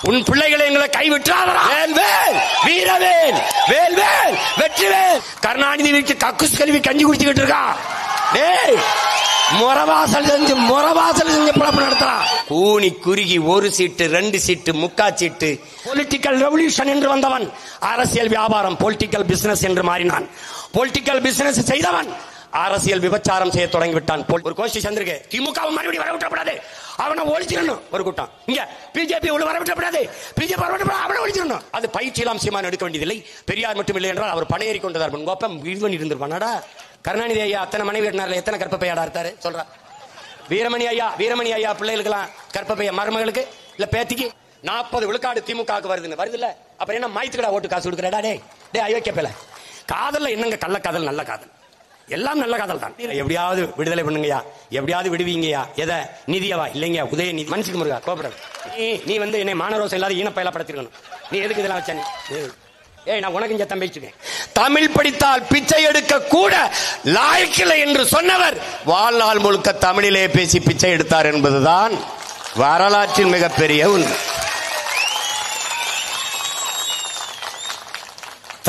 உன் பிள்ளைகளை எங்களை கைவிட்டாதரா. வேல்வேல் வீரவேல் வேல்வேல் வெற்றிவேல். கருணாநிதி வீட்டு கக்குஸ் கல்வி கஞ்சி குடிச்சுக்கிட்டு இருக்கான். டேய் முறவாசல் செஞ்சு பிழப்பு நடத்துறான். கூனி குறுகி ஒரு சீட்டு 2 சீட்டு முக்கா சீட்டு. பொலிட்டிக்கல் ரெவல்யூஷன் என்று வந்தவன் அரசியல் வியாபாரம் பொலிட்டிக்கல் பிசினஸ் என்று மாறினான். பொலிட்டிக்கல் பிசினஸ் செய்தவன் அரசியல் விபச்சாரம் செய்ய தொடங்கிவிட்டான். ஒரு கோஷ்டி சந்திருக்கு திமுக மறுபடியும் வரவிட்டப்படாது, அவனை ஒழிச்சிடணும். ஒரு கூட்டம் இங்க பிஜேபி உள்ள வரவிட்டப்படாது, பிஜேபி வரவிட்டப்படாது, அவனை ஒழிச்சிடணும். அது பயிற்சியெல்லாம் சீமான் எடுக்க வேண்டியதில்லை. பெரியார் மட்டும் இல்லை என்றால் அவர் பணையேறி கொண்டதார். கோப்பம் இது பண்ணி இருந்திருப்பானாடா. கருணாநிதி ஐயா அத்தனை மனைவி எட்டார்ல எத்தனை கற்பப்பையாடா இருத்தாரு சொல்றா. வீரமணி ஐயா பிள்ளைகளுக்கெல்லாம் கற்பப்பைய, மருமகளுக்கு இல்ல பேத்திக்கு 40 விழுக்காடு திமுக வருதுன்னு வருது இல்ல. அப்புறம் என்ன மாய்த்துக்கடா ஓட்டு காசு கொடுக்குறடா. டே அயோக்கிய பேல. காதல்ல என்னங்க கள்ள காதல் நல்ல காதல் எல்லாம் நல்ல காதல் தான். எப்படியாவது விடுதலை பண்ணுங்கயா, எப்படியாவது விடுவீங்கயா. எதை நிதியவா இல்லைங்க உதயநிதி. மனுஷுக்கு முருகா கோபுரம். நீ வந்து என்னை மானரோசம் இல்லாத ஈனப்பயலா படுத்திருக்கணும். நீ எதுக்கு இதெல்லாம் வச்ச? நான் உனக்கு சத்தம் பேசிட்டேன். தமிழ் படித்தால் பிச்சை எடுக்க கூட லாய்க்கில்லை என்று சொன்னவர் வாழ்நாள் முழுக்க தமிழிலே பேசி பிச்சை எடுத்தார் என்பதுதான் வரலாற்றின் மிகப்பெரிய உண்மை.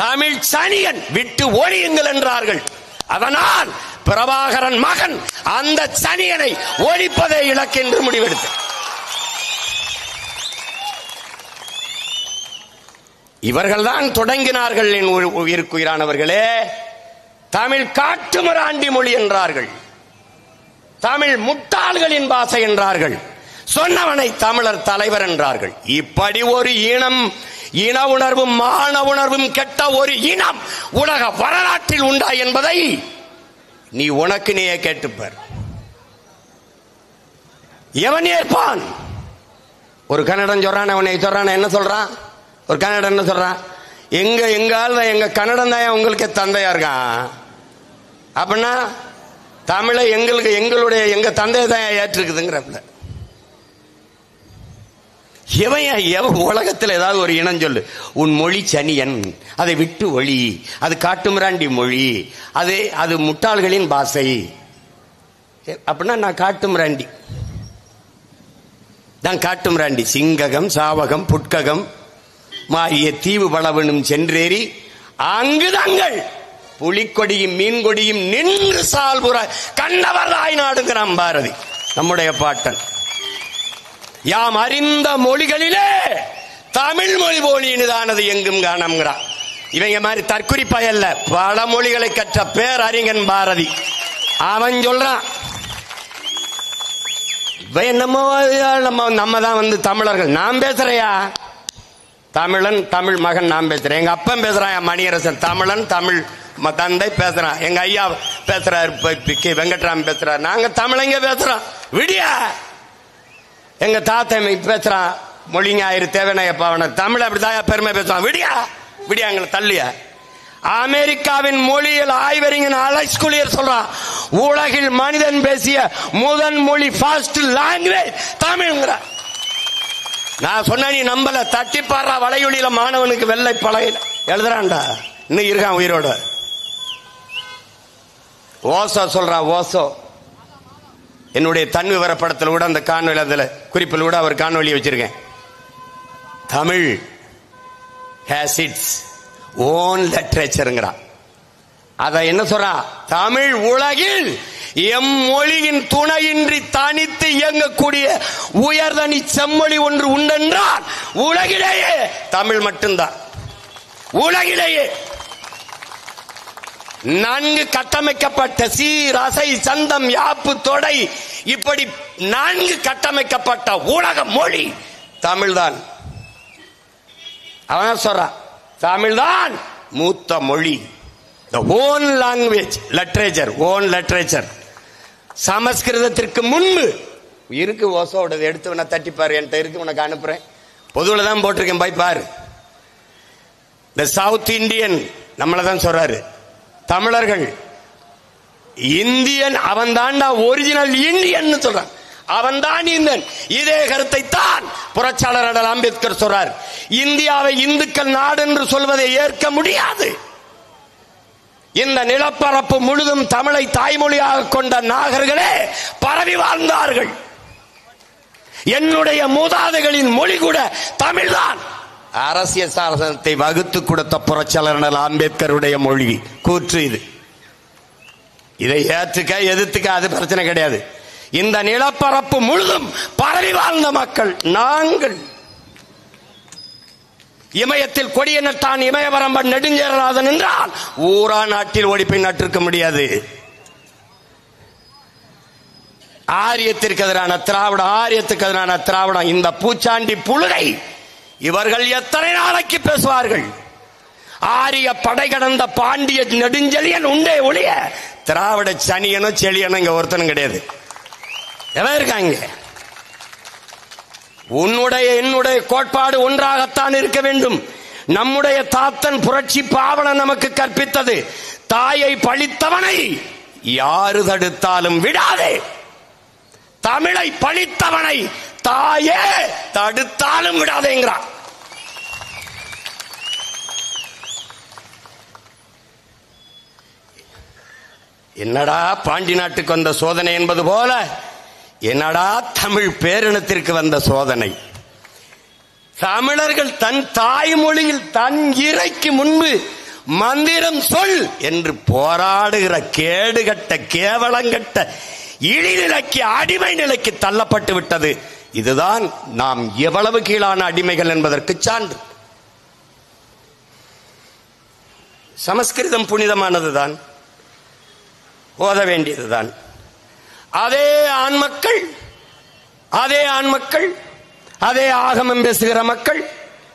தமிழ் சனியன் விட்டு ஒழியுங்கள் என்றார்கள். அதனால் பிரபாகரன் மகன் அந்த சனியனை ஒழிப்பதை இலக்கு என்று முடிவெடுத்த இவர்கள்தான் தொடங்கினார்கள். என் உயிருக்குயிரானவர்களே, தமிழ் காட்டுமிராண்டி மொழி என்றார்கள், தமிழ் முட்டாள்களின் பாஷை என்றார்கள், சொன்னவனை தமிழர் தலைவர் என்றார்கள். இப்படி ஒரு இன உணர்வும் மான உணர்வும் கெட்ட ஒரு இனம் உலக வரலாற்றில் உண்டா என்பதை நீ உனக்கு நீயே கேட்டுப்பார். எவன் ஏற்பான்? ஒரு கன்னடன் சொல்றான், அவனை சொல்றான், என்ன சொல்றான்? ஒரு கன்னடன் என்ன சொல்றான்? எங்க கன்னடம் தான் உங்களுக்கு தந்தையா இருக்கான். அப்படின்னா தமிழை எங்க தந்தையை தான் ஏற்றுக்குதுங்கிறப்ப எவன் உலகத்தில் ஏதாவது ஒரு இனம் சொல்லு. உன் மொழி சனியன், அதை விட்டு ஒளி, அது காட்டுமிராண்டி மொழி, அது முட்டாள்களின் பாஷை. அப்படின்னா நான் காட்டுமிராண்டி சிங்ககம் சாவகம் புட்ககம் மாறிய தீவு பலவனும் சென்றேறி அங்கு தங்கள் புலிக்கொடியும் மீன்கொடியும் நின்று சால்புற கண்டவர் தாய் நாடுங்கிறான் பாரதி, நம்முடைய பாட்டன். யாம் அறிந்த மொழிகளிலே தமிழ் மொழி போலியினுதானது எங்கும் காணம்ங்கிறான். இவங்க மாதிரி தற்குறிப்பயல்ல, பல மொழிகளை கற்ற பேரறிஞன் பாரதி. அவன் சொல்றான், நம்ம தான் வந்து தமிழர்கள். நான் பேசுறையா தமிழன், தமிழ் மகன் நான் பேசுறேன். எங்க அப்பன் பேசுறான் மணியரசன், தமிழன் தமிழ் தந்தை பேசுறான். எங்க ஐயா பேசுறாரு, வெங்கட்ராம் பேசுறாரு. நாங்க தமிழங்க பேசுறோம். விடியா எங்க தாத்தா பேசுறான் மொழிங்க ஆயிரு தேவனையப்பாவன தமிழ் அப்படிதான் பெருமை பேசுறான். விடியா எங்களை தள்ளியா. அமெரிக்காவின் மொழியில் ஆய்வறிஞன் அலெக்ஸ் குலியர் சொல்றான், உலகில் மனிதன் பேசிய முதன் மொழி ஃபாஸ்ட் லாங்குவேஜ் தமிழ்ங்கிற. நான் சொன்ன நீ நம்பல, தட்டி பாடுறா. வளையொலியில மாணவனுக்கு வெள்ளை பழையில எழுதுறான்டா, இன்னும் இருக்கான் உயிரோட. ஓசோ சொல்றான், ஓசோ என்னுடைய தன் விவரப்படத்தில் கூட அந்த காணொலி, அதுல குறிப்பில் கூட அவர் காணொலியை வச்சிருக்கேன். Tamil has its own literature. அத என்ன சொல்றான்? தமிழ் உலகில் எம்மொழியின் துணையின்றி தனித்து இயங்கக்கூடிய உயர்தனி செம்மொழி ஒன்று உண்டென்றால் உலகிலேயே தமிழ் மட்டும்தான். உலகிலேயே நன்கு கட்டமைக்கப்பட்ட சீர் அசை சந்தம் யாப்பு தொடை இப்படி நன்கு கட்டமைக்கப்பட்ட உலக மொழி தமிழ்தான். அவன் சொல்றான், தமிழ்தான் மூத்த மொழி. the own language literature, own literature. சமஸ்கிருதத்திற்கு முன்பு இருக்கு. ஓசோட எடுத்து வேணா தட்டிப்பாரு, என்கிட்ட இருக்கு, உனக்கு அனுப்புறேன். பொதுவில் தான் போட்டிருக்கேன், போய் பாரு. இந்த சவுத் இந்தியன் நம்மளதான் சொல்றாரு, தமிழர்கள் இந்தியன் அவன் தான்டா ஒரிஜினல் இந்தியன் சொல்றான். அவன் தான் இந்தியன். இதே கருத்தை தான் புரட்சியாளர் அண்ணல் அம்பேத்கர் சொல்றார். இந்தியாவை இந்துக்கள் நாடு என்று சொல்வதை ஏற்க முடியாது. இந்த நிலப்பரப்பு முழுதும் தமிழை தாய்மொழியாக கொண்ட நாகர்களே பரவி வாழ்ந்தார்கள். என்னுடைய மூதாதைகளின் மொழி கூட தமிழ்தான். அரசியல் சாசனத்தை வகுத்து கொடுத்த புரட்சியாளர் அம்பேத்கருடைய மொழி கூற்று இது. இதை ஏற்றுக்க எதிர்த்துக்க அது பிரச்சனை கிடையாது. இந்த நிலப்பரப்பு முழுதும் பரவி வாழ்ந்த மக்கள் நாங்கள். இமயத்தில் கொடிய நட்டான் இமயவரம்பன் நெடுஞ்சேரலாதன் என்றால் ஊரா நாட்டில் ஓடிப்பை நட்டிருக்க முடியாது. ஆரியத்திற்கு எதிரான திராவிடம், ஆரியத்துக்கு எதிரான திராவிடம், இந்த பூச்சாண்டி புழுகை இவர்கள் எத்தனை நாளைக்கு பேசுவார்கள்? ஆரிய படை கடந்த பாண்டிய நெடுஞ்செழியன் உண்டே ஒழிய திராவிட சனியனும் செழியனும் இங்க ஒருத்தனும் கிடையாது. எவன் இருக்காங்க? உன்னுடைய என்னுடைய கோட்பாடு ஒன்றாகத்தான் இருக்க வேண்டும். நம்முடைய தாத்தன் புரட்சி பாவலன் நமக்கு கற்பித்தது, தாயை பழித்தவனை யாரு தடுத்தாலும் விடாதே, தமிழை பழித்தவனை தாயே தடுத்தாலும் விடாதேங்கிறான். என்னடா பாண்டி நாட்டுக்கு வந்த சோதனை என்பது போல என்னடா தமிழ் பேரினத்திற்கு வந்த சோதனை. தமிழர்கள் தன் தாய்மொழியில் தன் இறைக்கு முன்பு மந்திரம் சொல் என்று போராடுகிற கேடுகட்ட கேவலங்கட்ட இழிநிலைக்கு அடிமை நிலைக்கு தள்ளப்பட்டு விட்டது. இதுதான் நாம் எவ்வளவு கீழான அடிமைகள் என்பதற்கு சான்று. சமஸ்கிருதம் புனிதமானதுதான், ஓத வேண்டியதுதான். அதே ஆண்மக்கள் அதே ஆகமம் பேசுகிற மக்கள்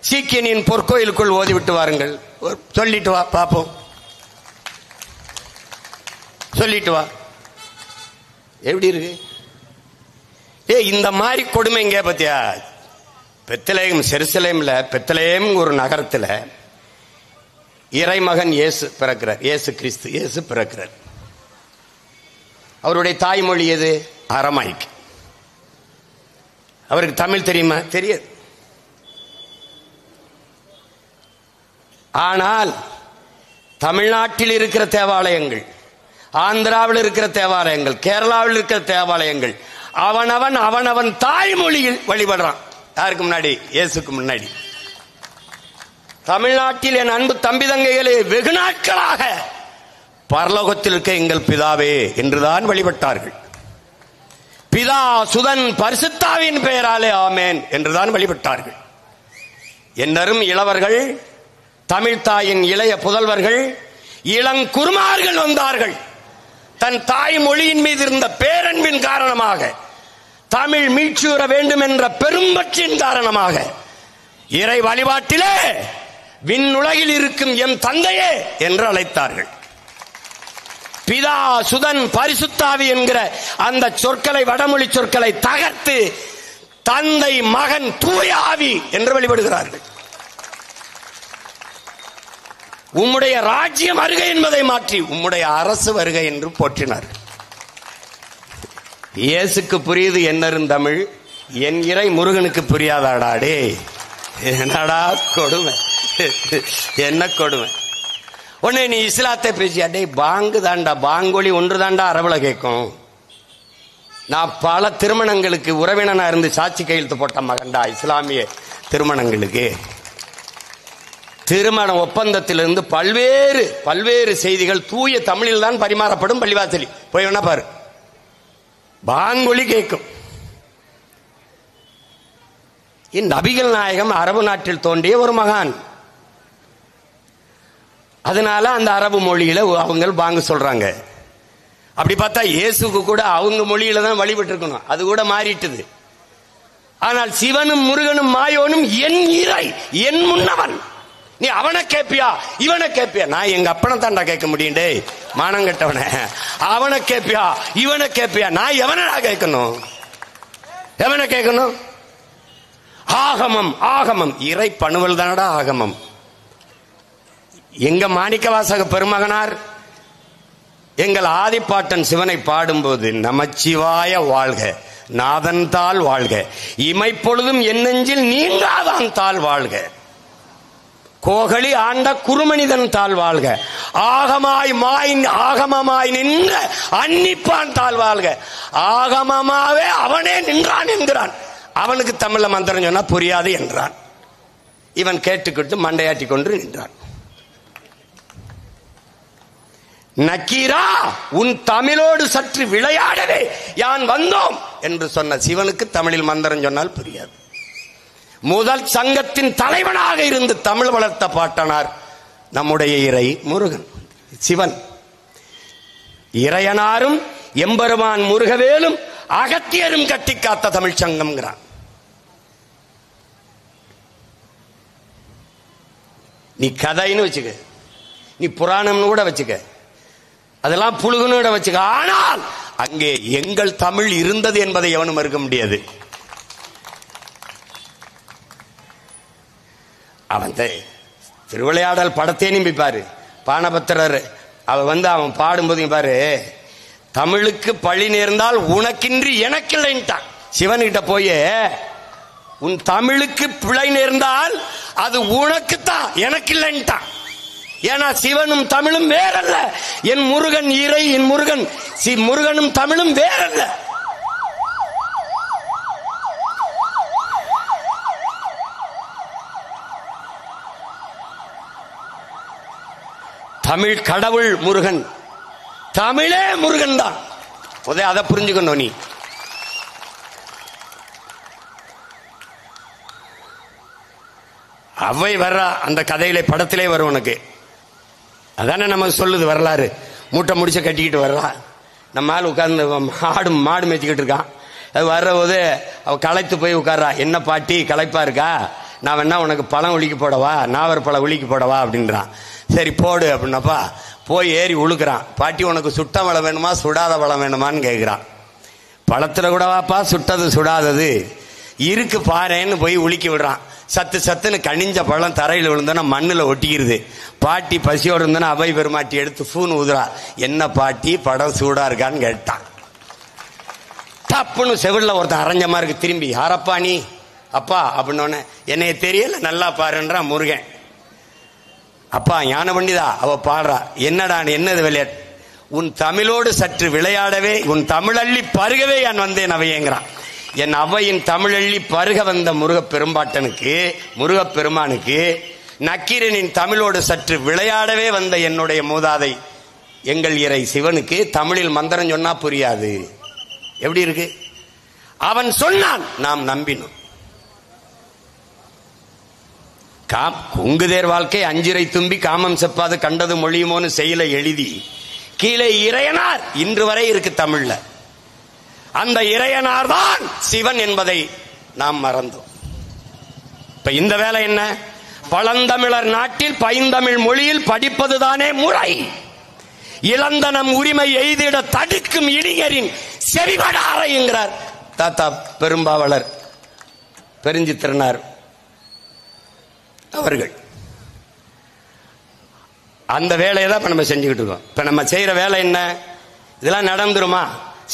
சீக்கியனின் பொற்கோயிலுக்குள் ஓதிவிட்டு வாருங்கள், சொல்லிட்டு வா பாப்போம், சொல்லிட்டு வா. எப்படி இருக்கு? இந்த மாதிரி கொடுமை இங்க பத்தியா? பெத்லகேம், செருசலேம்ல பெத்லகேம் ஒரு நகரத்துல இறைமகன் இயேசு பிறக்கிறார். இயேசு கிறிஸ்து இயேசு பிறக்கிறார். அவருடைய தாய்மொழி எது? அரமாய்க். அவருக்கு தமிழ் தெரியுமா? தெரியாது. ஆனால் தமிழ்நாட்டில் இருக்கிற தேவாலயங்கள், ஆந்திராவில் இருக்கிற தேவாலயங்கள், கேரளாவில் இருக்கிற தேவாலயங்கள் அவனவன் தாய்மொழியில் வழிபடுறான். யாருக்கு முன்னாடி? இயேசுக்கு முன்னாடி. தமிழ்நாட்டில் என் அன்பு தம்பி தங்கைகளே, வெகு நாட்களாக பரலோகத்தில் இருக்க எங்கள் பிதாவே என்றுதான் வழிபட்டார்கள். பிதா சுதன் பரிசுத்தாவின் பெயராலே ஆமேன் என்றுதான் வழிபட்டார்கள். என்னரும் இளவர்கள், தமிழ் தாயின் இளைய புதல்வர்கள், இளங்குருமார்கள் வந்தார்கள். தன் தாய் மொழியின் மீது இருந்த பேரன்பின் காரணமாக, தமிழ் மீட்சியுற வேண்டும் என்ற பெரும்பற்றின் காரணமாக இறை வழிபாட்டிலே விண்ணுலகில் இருக்கும் எம் தந்தையே என்று அழைத்தார்கள். பிதா சுதன் பரிசுத்தாவி என்கிற அந்த சொற்களை, வடமொழி சொற்களை தகர்த்து தந்தை மகன் தூய ஆவி என்று வழிபடுகிறார்கள். உம்முடைய ராஜ்யம் வருகை என்பதை மாற்றி உம்முடைய அரசு வருகை என்று போற்றினார்கள். இயேசுக்கு புரியுது என்னரும் தமிழ், என் இறை முருகனுக்கு புரியாதாடாடே. என்னடா கொடுமை, என்ன கொடுமை. உடனே நீ இஸ்லாத்தை பேசியாடே, பாங்கு தாண்டா, பாங்கொலி ஒன்று தாண்டா அரபுல கேட்கும். நான் பல திருமணங்களுக்கு உறவினனா இருந்து சாட்சி கையெழுத்து போட்ட மகன்டா. இஸ்லாமிய திருமணங்களுக்கு, திருமண ஒப்பந்தத்திலிருந்து பல்வேறு செய்திகள் தூய தமிழில் தான் பரிமாறப்படும். பள்ளிவாசலி போய் வேணா பாரு, பாங்கொலி கேட்கும். நபிகள் நாயகம் அரபு நாட்டில் தோன்றிய ஒரு மகான். அதனால அந்த அரபு மொழியில அவங்க பாங்கு சொல்றாங்க. அப்படி பார்த்தா இயேசுக்கு கூட அவங்க மொழியில தான் வழிபட்டு இருக்கணும், அது கூட மாறிட்டுது. ஆனால் சிவனும் முருகனும் மாயோனும் என் இறை, என் முன்னவன். நீ அவனை கேப்பியா இவனை கேப்பியா? நான் எங்க அப்பனை தாண்டா கேட்க முடியும். டே மானம் கட்டவன, அவனை கேப்பியா இவனை கேப்பியா? நான் எவனடா கேட்கணும்? எவனை கேட்கணும்? ஆகமம், ஆகமம் இறை பணுவல் தானடா ஆகமம். எங்க மாணிக்கவாசக பெருமகனார் எங்கள் ஆதிப்பாட்டன் சிவனை பாடும்போது, நமச்சிவாய வாழ்க, நாதன் தாள் வாழ்க, இமைப்பொழுதும் என் நெஞ்சில் நீங்காதான் தாள் வாழ்க, கோகலி ஆண்ட குருமனிதன் தாள் வாழ்க, ஆகமமாய் நின்ற அன்னிப்பான் தாள் வாழ்க. ஆகமமாவே அவனே நின்றான் என்கிறான். அவனுக்கு தமிழ்ல மந்திரம் சொன்னா புரியாது என்றான். இவன் கேட்டுக்கிட்டு மண்டையாட்டி கொண்டு நின்றான். நக்கீரா, உன் தமிழோடு சற்று விளையாடவே யான் வந்தோம் என்று சொன்ன சிவனுக்கு தமிழில் மந்திரம் சொன்னால் புரியாது. முதல் சங்கத்தின் தலைவனாக இருந்து தமிழ் வளர்த்த பாட்டனார் நம்முடைய இறை முருகன் சிவன். இறையனாரும் எம்பெருமான் முருகவேலும் அகத்தியரும் கட்டி காத்த தமிழ் சங்கம்ங்கிறான். நீ கதைன்னு வச்சுக்க, நீ புராணம்னு கூட வச்சுக்க, அதெல்லாம் புழுகுன்னு கூட வச்சுக்க. ஆனால் அங்கே எங்கள் தமிழ் இருந்தது என்பதை எவனும் மறுக்க முடியாது. அவன் திருவிளையாடல் படத்தே நீ பாரு, பானபத்திரர் அவன் பாடும்போது பாரு, தமிழுக்கு பழி நேர்ந்தால் உனக்கின்றி எனக்கில்லைன்ட்டான். சிவன்கிட்ட போய் உன் தமிழுக்கு பிழை நேர்ந்தால் அது உனக்குத்தான் எனக்கில்லைன்ட்டான். ஏன்னா சிவனும் தமிழும் வேறல்ல. என் முருகன் இறை, என் முருகன் முருகனும் தமிழும் வேறல்ல. தமிழ் கடவுள் முருகன், தமிழே முருகன் தான். அதை புரிஞ்சுக்கணும். நீ அவை வர்றா அந்த கதையில படத்திலே வரும் உனக்கு. அதானே நமக்கு சொல்லுது வரலாறு. மூட்டை முடிச்ச கட்டிக்கிட்டு வர்றா, நம்ம ஆள் உட்கார்ந்து மாடு மேய்ச்சிக்கிட்டு இருக்கான். அது வர்றபோது அவ களைத்து போய் உட்கார்றா. என்ன பாட்டி களைப்பா இருக்கா, நான் வேணா உனக்கு பழம் உளிக்கு போடவா, நாவர் பழம் உளிக்கு போடவா அப்படின்றான். சரி போடு அப்படின்னப்பா போய் ஏறி உழுக்கிறான். பாட்டி உனக்கு சுட்ட பழம் வேணுமா சுடாத பழம் வேணுமான்னு கேட்கிறான். பழத்துல கூடவாப்பா சுட்டது சுடாதது இருக்கு பாருன்னு போய் உளிக்கி விடுறான். சத்து சத்துன்னு கனிஞ்ச பழம் தரையில் விழுந்தோன்னா மண்ணுல ஒட்டிக்கிறது. பாட்டி பசியோடு இருந்தோன்னா அவை பெருமாட்டி எடுத்து ஃபூன் ஊதுறா. என்ன பாட்டி படம் சூடா இருக்கான்னு கேட்டான். தப்புன்னு செவிலில் ஒருத்தன் அரைஞ்ச மாதிரி இருக்கு. திரும்பி யாரப்பா நீ அப்பா அப்படின்னோடனே என்னைய தெரியல நல்லா பாருன்றான் முருகன். அப்பா ஞான பண்டிதா அவ பாடுறா. என்னடா என்னது விளையாட்டு, உன் தமிழோடு சற்று விளையாடவே உன் தமிழள்ளி பருகவே நான் வந்தேன் அவையேங்கிறான். என் அவையின் தமிழள்ளி பருக வந்த முருகப்பெருமானுக்கு நக்கீரனின் தமிழோடு சற்று விளையாடவே வந்த என்னுடைய மூதாதை எங்கள் இறை சிவனுக்கு தமிழில் மந்திரம் சொன்னா புரியாது. எப்படி இருக்கு? அவன் சொன்னான், நாம் நம்பினோம். கொங்குதேர் வாழ்க்கை அஞ்சிரை தும்பி காமம் செப்பாது கண்டது மொழியுமோன்னு செயலை எழுதி கீழே இறையனார் இன்று வரை இருக்கு தமிழ்ல. அந்த இறையனார் தான் சிவன் என்பதை நாம் மறந்தோம். இப்ப இந்த வேலை என்ன? பழந்தமிழர் நாட்டில் பைந்தமிழ் மொழியில் படிப்பதுதானே முறை. இழந்த நம் உரிமை எய்திட தடுக்கும் இளைஞரின் செவிபடாரைங்கிறார் தாத்தா பெரும்பாவலர் பெருஞ்சித்திரனார் அவர்கள். அந்த வேலையை தான் இப்ப நம்ம செஞ்சுக்கிட்டு இருக்கோம். இப்ப நம்ம செய்யற வேலை என்ன? இதெல்லாம் நடந்துருமா?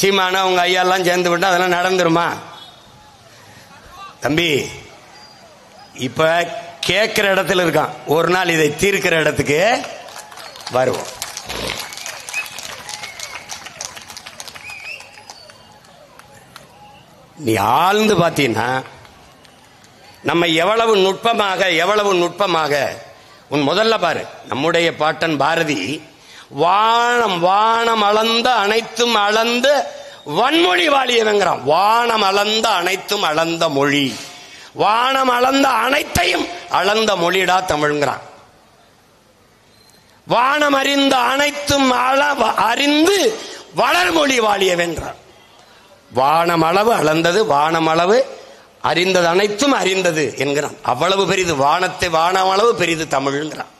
சீமான உங்க ஐயா எல்லாம் சேர்ந்து விட்டா அதெல்லாம் நடந்துருமா? தம்பி இப்ப கேட்கிற இடத்துல இருக்கான். ஒரு நாள் இதை தீர்க்கிற இடத்துக்கு வருவோம். நீ ஆழ்ந்து பார்த்தீங்கன்னா நம்ம எவ்வளவு நுட்பமாக உன் முதல்ல பாரு. நம்முடைய பாட்டன் பாரதி வானம் அளந்த அனைத்தும் அளந்த வன்மொழி வாழியவங்கிறான். வானம் அளந்த அனைத்தும் அளந்த மொழி, வானம் அளந்த அனைத்தையும் அளந்த மொழிடா தமிழ்ங்கிறான். வானம் அறிந்த அனைத்தும் அறிந்து வளர்மொழி வாழியவென்றான். வானமளவு அளந்தது, வானமளவு அறிந்தது, அனைத்தும் அறிந்தது என்கிறான். அவ்வளவு பெரிது வானமளவு பெரிது தமிழ்ங்கிறான்.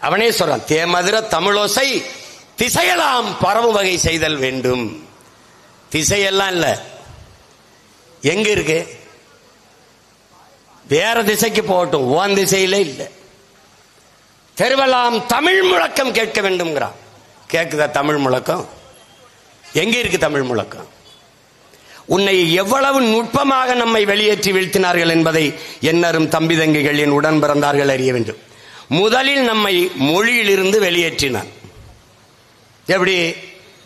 அவனே சொல்றான், தேமதுர தமிழோசை திசையெல்லாம் பரவும் வகை செய்தல் வேண்டும். திசையெல்லாம் இல்ல, எங்க இருக்கு? வேற திசைக்கு போகட்டும், ஓன் திசையில இல்ல. தெருவெல்லாம் தமிழ் முழக்கம் கேட்க வேண்டும்ங்கிறான். கேட்குதா தமிழ் முழக்கம்? எங்க இருக்கு தமிழ் முழக்கம்? உன்னை எவ்வளவு நுட்பமாக நம்மை வெளியேற்றி வீழ்த்தினார்கள் என்பதை என்னரும் தம்பி தங்கிகள் என் உடன் பிறந்தார்கள் அறிய வேண்டும். முதலில் நம்மை மொழியிலிருந்து வெளியேற்றினான். எப்படி?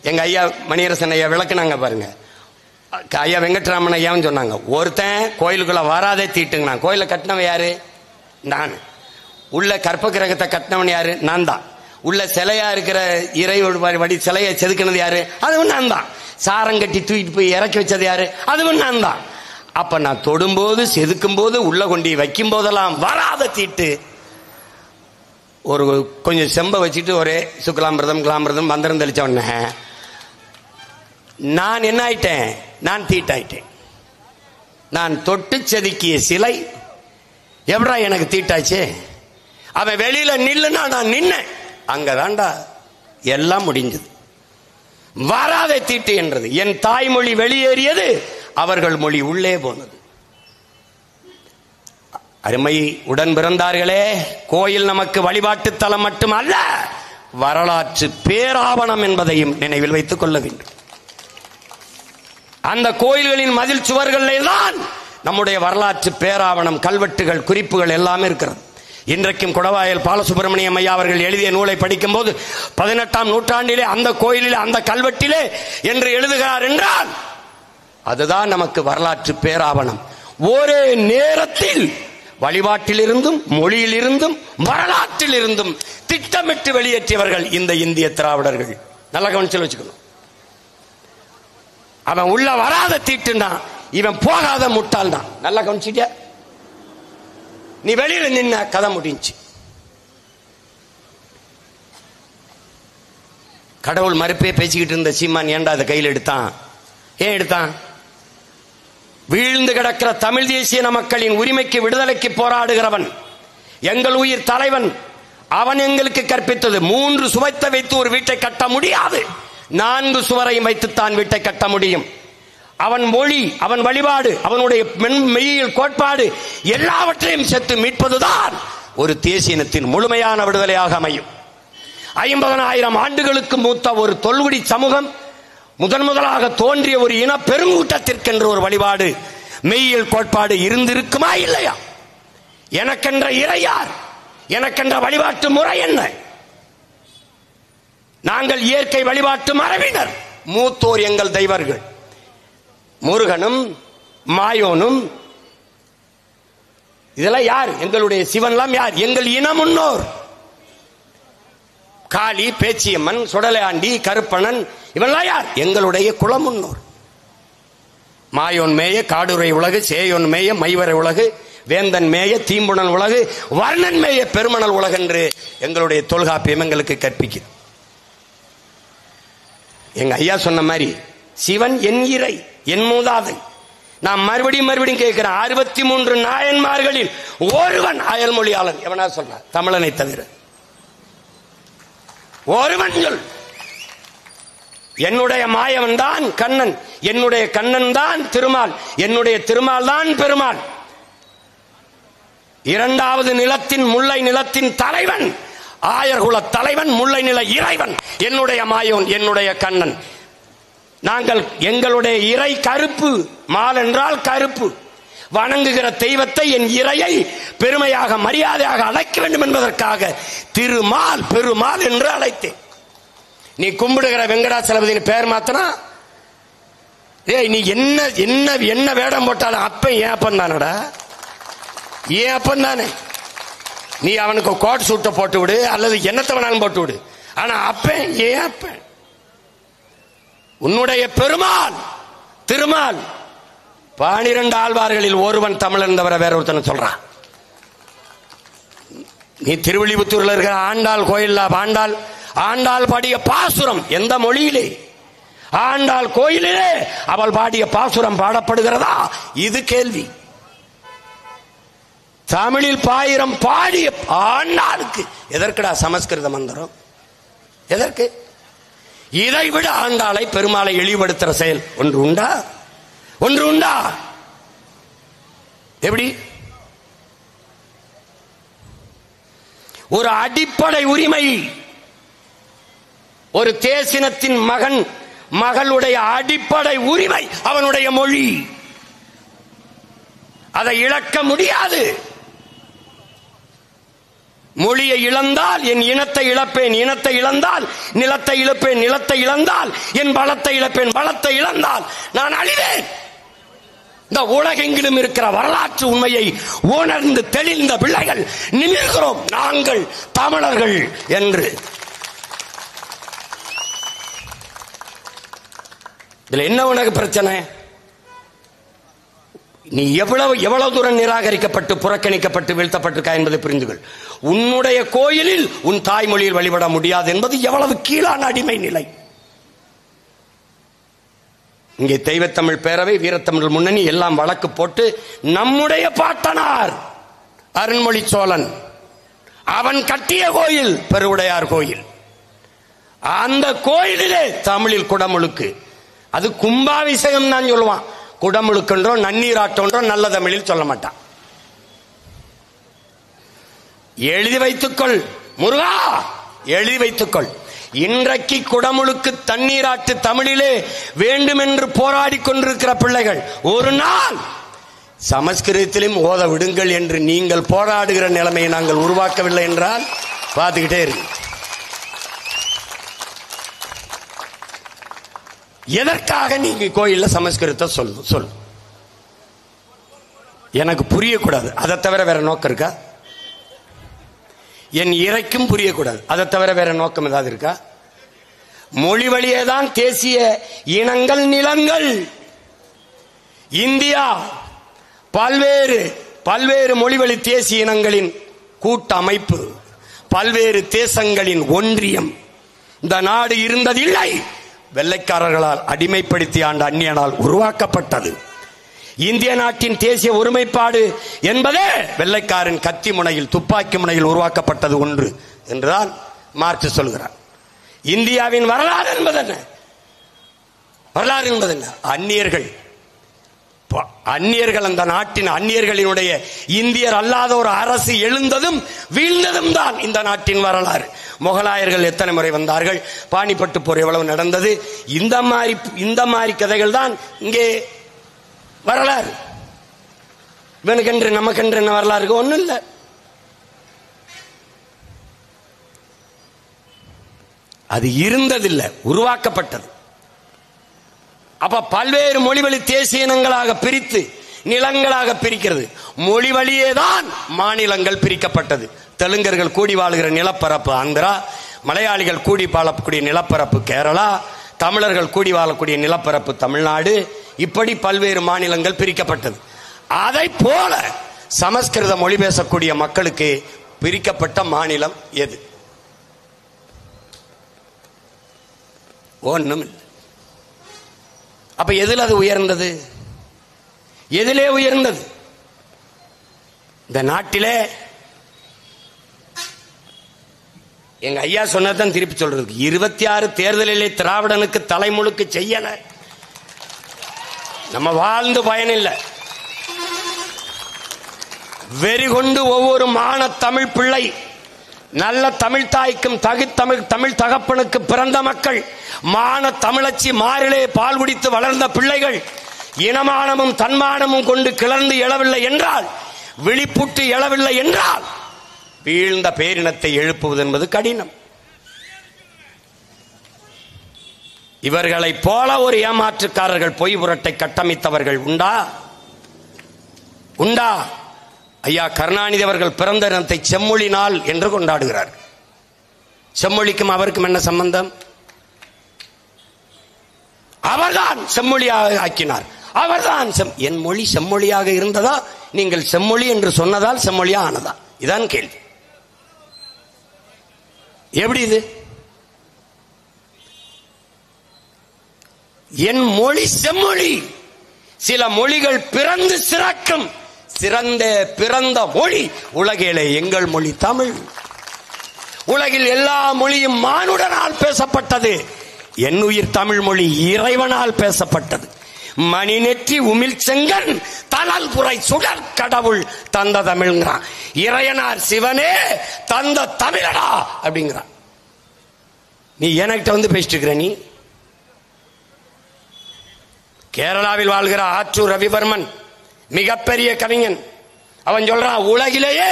எங்க ஐயா மணியரசன் ஐயா விளக்குனாங்க பாருங்க. ஐயா வெங்கட்ராமன் ஐயாவும் சொன்னாங்க, ஒருத்தன் கோயிலுக்குள்ள வராதே தீட்டுங்க. கோயில கட்டினவன் யாரு? நான். உள்ள கற்ப கிரகத்தை கட்டினவன் யாரு? நான் தான். உள்ள சிலையா இருக்கிற இறை வடி சிலையை செதுக்கினது யாரு? அதுவும் நான் தான். சாரம் கட்டி தூக்கிட்டு போய் இறக்கி வச்சது யாரு? அதுவும் நான் தான். அப்ப நான் தொடும்போது செதுக்கும் போது உள்ள கொண்டு வைக்கும் போதெல்லாம் வராத தீட்டு. ஒரு கொஞ்சம் செம்ப வச்சுட்டு ஒரே சுக்லாம்பிரதம் கிளாம்பிரதம் மந்திரம் தெளிச்ச உடனே நான் என்ன ஆயிட்டேன்? நான் தீட்டாயிட்டேன். நான் தொட்டு செதுக்கிய சிலை எப்படா எனக்கு தீட்டாச்சு? அவன் வெளியில நில்லுனா நான் நின்னேன். அங்கதான்டா எல்லாம் முடிஞ்சது. வராத தீட்டு என்றது. என் தாய்மொழி வெளியேறியது, அவர்கள் மொழி உள்ளே போனது. அருமை உடன் பிறந்தார்களே, கோயில் நமக்கு வழிபாட்டு தலம் மட்டுமல்ல, வரலாற்று பேராவணம் என்பதையும் நினைவில் வைத்துக் கொள்ள வேண்டும். அந்த கோயில்களின் மதில் சுவர்களிலே தான் நம்முடைய வரலாற்று பேராவணம், கல்வெட்டுகள், குறிப்புகள் எல்லாமே இருக்கிறது. இன்றைக்கும் குடவாயல் பாலசுப்ரமணியம் ஐயா அவர்கள் எழுதிய நூலை படிக்கும் போது 18ஆம் நூற்றாண்டிலே அந்த கோயிலிலே அந்த கல்வெட்டிலே என்று எழுதுகிறார் என்றால் அதுதான் நமக்கு வரலாற்று பேராவணம். ஒரே நேரத்தில் வழிபாட்டிலிருந்தும் மொழியிலிருந்தும் வரலாற்றிலிருந்தும் திட்டமிட்டு வெளியேற்றியவர்கள் இந்த இந்திய திராவிடர்கள். நல்ல கவனிச்சு வச்சுக்கணும். அவன் உள்ள வராத தீட்டுனா இவன் போகாத முட்டாள் தான். நல்லா கவனிச்சிட்டியா? நீ வெளியில நின்ன கதை முடிஞ்சு. கடவுள் மறுப்பே பேசிக்கிட்டு இருந்த சீமான் ஏண்டா அதை கையில் எடுத்தான்? ஏன் எடுத்தான்? வீழ்ந்து கிடக்கிற தமிழ் தேசிய மக்களின் உரிமைக்கு விடுதலைக்கு போராடுகிறவன், எங்கள் உயிர் தலைவன். அவன் எங்களுக்கு கற்பித்தது 3 சுவத்தை வைத்து ஒரு வீட்டை கட்ட முடியாது, 4 சுவரையும் வைத்துத்தான் வீட்டை கட்ட முடியும். அவன் மொழி, அவன் வழிபாடு, அவனுடைய மெய்யியல் கோட்பாடு எல்லாவற்றையும் சேர்த்து மீட்பதுதான் ஒரு தேசியனத்தின் முழுமையான விடுதலையாக அமையும். 50,000 ஆண்டுகளுக்கு மூத்த ஒரு தொல்குடி சமூகம் முதலாக தோன்றிய ஒரு இன பெருங்கூட்டத்திற்கென்ற ஒரு வழிபாடு, மெய்யியல் கோட்பாடு இருந்திருக்குமா இல்லையா? எனக்கென்ற இறை யார்? எனக்கென்ற வழிபாட்டு முறை என்ன? நாங்கள் இயற்கை வழிபாட்டு மரபினர். மூத்தோர் எங்கள் தெய்வர்கள் முருகனும் மாயோனும். இதெல்லாம் யார்? எங்களுடைய சிவன்லாம் யார்? எங்கள் இன முன்னோர். காளி, பேச்சியம்மன், சுடலையாண்டி, கருப்பணன் இவெல்லாம் யார்? எங்களுடைய குல முன்னோர். மாயோன் மேய காடுரை உலகு, சேயோன் மேய மைவரை உலகு, வேந்தன் மேய தீம்புணல் உலகு, வர்ணன் மேய பெருமணல் உலகு என்று எங்களுடைய தொல்காப்பியம் எங்களுக்கு கற்பிக்கிறது. எங்க ஐயா சொன்ன மாதிரி சிவன் என் இறை, என் மூதாதை. நான் மறுபடியும் கேட்கிறேன், 63 நாயன்மார்களில் ஒருவன் அயல்மொழியாளன் எவனா சொல்ற? தமிழனை தவிர ஒருவன் சொல். என்னுடைய மாயவன் தான் கண்ணன், என்னுடைய கண்ணன் தான் திருமால், என்னுடைய திருமால் தான் பெருமாள். 2வது நிலத்தின் முல்லை நிலத்தின் தலைவன், ஆயர்குல தலைவன், முல்லை நில இறைவன் என்னுடைய மாயோன், என்னுடைய கண்ணன். நாங்கள் எங்களுடைய இறை கருப்பு, மால் என்றால் கருப்பு. வணங்குகிற தெய்வத்தை, என் இறையை பெருமையாக மரியாதையாக அழைக்க வேண்டும் என்பதற்காக திருமால் பெருமாள் என்று அழைத்தேன். நீ கும்பிடுகிற வெங்கடாச்சலபதி பேர் மாத்தனா, நீ என்ன என்ன என்ன வேடம் போட்டாலும் அப்ப ஏன் அப்பன் தானடா, ஏன் அப்பன் தானே. நீ அவனுக்கு கோட் சூட்டை போட்டு விடு அல்லது என்னத்தை வேணாலும் போட்டு விடு, ஆனா அப்பன் ஏன் அப்பன்? உன்னுடைய பெருமாள் திருமால். 12 ஆழ்வார்களில் ஒருவன் தமிழன் தவிர வேற ஒருத்தனை சொல்றான். நீ திருவில்லிபுத்தூர்ல இருக்கிற ஆண்டாள் கோயில், ஆண்டாள் பாடிய பாசுரம் எந்த மொழியிலே? ஆண்டாள் கோயிலிலே அவள் பாடிய பாசுரம் பாடப்படுகிறதா? இது கேள்வி. தமிழில் 1000 பாடிய ஆண்டாளுக்கு எதற்குடா சமஸ்கிருத மந்திரம்? எதற்கு? இதை விட ஆண்டாளை பெருமாளை இழிவுபடுத்துற செயல் ஒன்று உண்டா? ஒன்று உண்டா? எப்படி? ஒரு அடிப்படை உரிமை, ஒரு தேசினத்தின் மகன் மகளுடைய அடிப்படை உரிமை அவனுடைய மொழி. அதை இழக்க முடியாது. மொழியை இழந்தால் என் இனத்தை இழப்பேன், இனத்தை இழந்தால் நிலத்தை இழப்பேன், நிலத்தை இழந்தால் என் பலத்தை இழப்பேன், பலத்தை இழந்தால் நான் அழிவேன். இந்த உலகெங்கிலும் இருக்கிற வரலாற்று உண்மையை உணர்ந்து தெளிந்த பிள்ளைகள் நிமிர்கிறோம் நாங்கள் தமிழர்கள் என்று. இதுல என்ன உனக்கு பிரச்சனை? நீ எவ்வளவு தூரம் நிராகரிக்கப்பட்டு புறக்கணிக்கப்பட்டு வீழ்த்தப்பட்டிருக்கா என்பதை புரிந்துகள். உன்னுடைய கோயிலில் உன் தாய்மொழியில் வழிபட முடியாது என்பது எவ்வளவு கீழான அடிமை நிலை. இங்கே தெய்வத்தமிழ் பேரவை, வீரத்தமிழ் முன்னணி எல்லாம் வழக்கு போட்டு நம்முடைய பாட்டனார் அருண்மொழி சோழன் அவன் கட்டிய கோயில் பெருவுடையார் கோயில், அந்த கோயிலிலே தமிழில் குடமுழுக்கு, அது கும்பாபிஷேகம் தான் சொல்லுவான், குடமுழுக்கன்றோ நன்னீராட்டோன்றோ நல்ல தமிழில் சொல்ல மாட்டான். எழுதி வைத்துக்கொள் முருகா, எழுதி வைத்துக்கொள். இன்றைக்கு குடமுழுக்கு தண்ணீராட்டு தமிழிலே வேண்டுமென்று போராடி கொண்டிருக்கிற பிள்ளைகள் ஒரு நாள் சமஸ்கிருதத்திலும் ஓத விடுங்கள் என்று நீங்கள் போராடுகிற நிலைமையை நாங்கள் உருவாக்கவில்லை என்றால் பார்த்துக்கிட்டே இருக்கு. எதற்காக நீங்க கோயில்ல சமஸ்கிருதத்தை சொல்லு எனக்கு புரியக்கூடாது, அதை தவிர வேற நோக்கம் இருக்கா? என் இறைக்கும் புரியக்கூடாது, அதை தவிர வேற நோக்கம் ஏதாவது இருக்கா? மொழி வழியே தான் தேசிய இனங்கள் நிலங்கள். இந்தியா பல்வேறு மொழிவழி தேசிய இனங்களின் கூட்டமைப்பு, பல்வேறு தேசங்களின் ஒன்றியம். இந்த நாடு இருந்ததில்லை, வெள்ளைக்காரர்களால் அடிமைப்படுத்தி ஆண்ட அந்நியனால் உருவாக்கப்பட்டது. இந்திய நாட்டின் தேசிய ஒருமைப்பாடு என்பதே வெள்ளைக்காரன் கத்தி முனையில் துப்பாக்கி முனையில் உருவாக்கப்பட்டது ஒன்று என்றுதான் மார்க்ஸ் சொல்கிறார். இந்தியாவின் வரலாறு என்பது என்ன? வரலாறு என்பது என்ன? அந்நியர்கள் அந்த நாட்டின் அந்நியர்களினுடைய இந்தியர் அல்லாத ஒரு அரசு எழுந்ததும் வீழ்ந்ததும் தான் இந்த நாட்டின் வரலாறு. முகலாயர்கள் எத்தனை முறை வந்தார்கள், பானிபட்டு போர் எவ்வளவு நடந்தது, இந்த மாதிரி கதைகள் தான் இங்கே வரலாறு. இவனுக்கென்று நமக்கென்று என்ன வரலாறு? ஒன்றும் இல்லை. அது இருந்ததில்லை, உருவாக்கப்பட்டது. அப்ப பல்வேறு மொழிவழி தேசிய இனங்களாக பிரித்து நிலங்களாக பிரிக்கிறது. மொழி வழியேதான் மாநிலங்கள் பிரிக்கப்பட்டது. தெலுங்கர்கள் கூடி வாழுகிற நிலப்பரப்பு ஆந்திரா, மலையாளிகள் கூடி வாழக்கூடிய நிலப்பரப்பு கேரளா, தமிழர்கள் கூடி வாழக்கூடிய நிலப்பரப்பு தமிழ்நாடு, இப்படி பல்வேறு மாநிலங்கள் பிரிக்கப்பட்டது. அதை போல சமஸ்கிருத மொழி பேசக்கூடிய மக்களுக்கு பிரிக்கப்பட்ட மாநிலம் எது? ஒண்ணும் இல்லை. அப்ப எதில் அது உயர்ந்தது? எதிலே உயர்ந்தது? இந்த நாட்டிலே எங்க ஐயா சொன்னதான் திருப்பி சொல்றது, 26 தேர்தலிலே திராவிடனுக்கு தலைமுழுக்கு செய்யல, நம்ம வாழ்ந்து பயனில்லை. வெறிகொண்டு ஒவ்வொரு மான தமிழ் பிள்ளை, நல்ல தமிழ் தாய்க்கும் தமிழ் தகப்பனுக்கு பிறந்த மக்கள், மான தமிழச்சி மாறிலே பால் குடித்து வளர்ந்த பிள்ளைகள் இனமானமும் தன்மானமும் கொண்டு கிளர்ந்து எழவில்லை என்றால், விழிப்புட்டு எழவில்லை என்றால் வீழ்ந்த பேரினத்தை எழுப்புவது என்பது கடினம். இவர்களைப் போல ஒரு ஏமாற்றுக்காரர்கள் பொய் புரட்டை கட்டமைத்தவர்கள் உண்டா? உண்டா? ஐயா கருணாநிதி அவர்கள் பிறந்த தினத்தை செம்மொழி நாள் என்று கொண்டாடுகிறார். செம்மொழிக்கும் அவருக்கும் என்ன சம்பந்தம்? அவர்தான் செம்மொழியாக ஆக்கினார். அவர்தான் என் மொழி செம்மொழியாக இருந்ததா, நீங்கள் செம்மொழி என்று சொன்னதால் செம்மொழியா ஆனதா? இதான் கேள்வி. எப்படி இது? என் மொழி செம்மொழி. சில மொழிகள் பிறந்து சிறக்கும், பிறந்த மொழி உலகிலே எங்கள் மொழி தமிழ். உலகில் எல்லா மொழியும் மானுடனால் பேசப்பட்டது, என் உயிர் தமிழ் மொழி இறைவனால் பேசப்பட்டது. மணி நெற்றி உமிழ் செங்கன் தனல் புரை சுடர் கடவுள் தந்த தமிழ்ங்கிறான். இறையனார் சிவனே தந்த தமிழடா அப்படிங்கிறான். நீ என்கிட்ட வந்து பேசிட்டு இருக்கிற. நீ கேரளாவில் வாழ்கிற ஆற்றூர் ரவிவர்மன் மிகப்பெரிய கவிஞன். அவன் சொல்றான், உலகிலேயே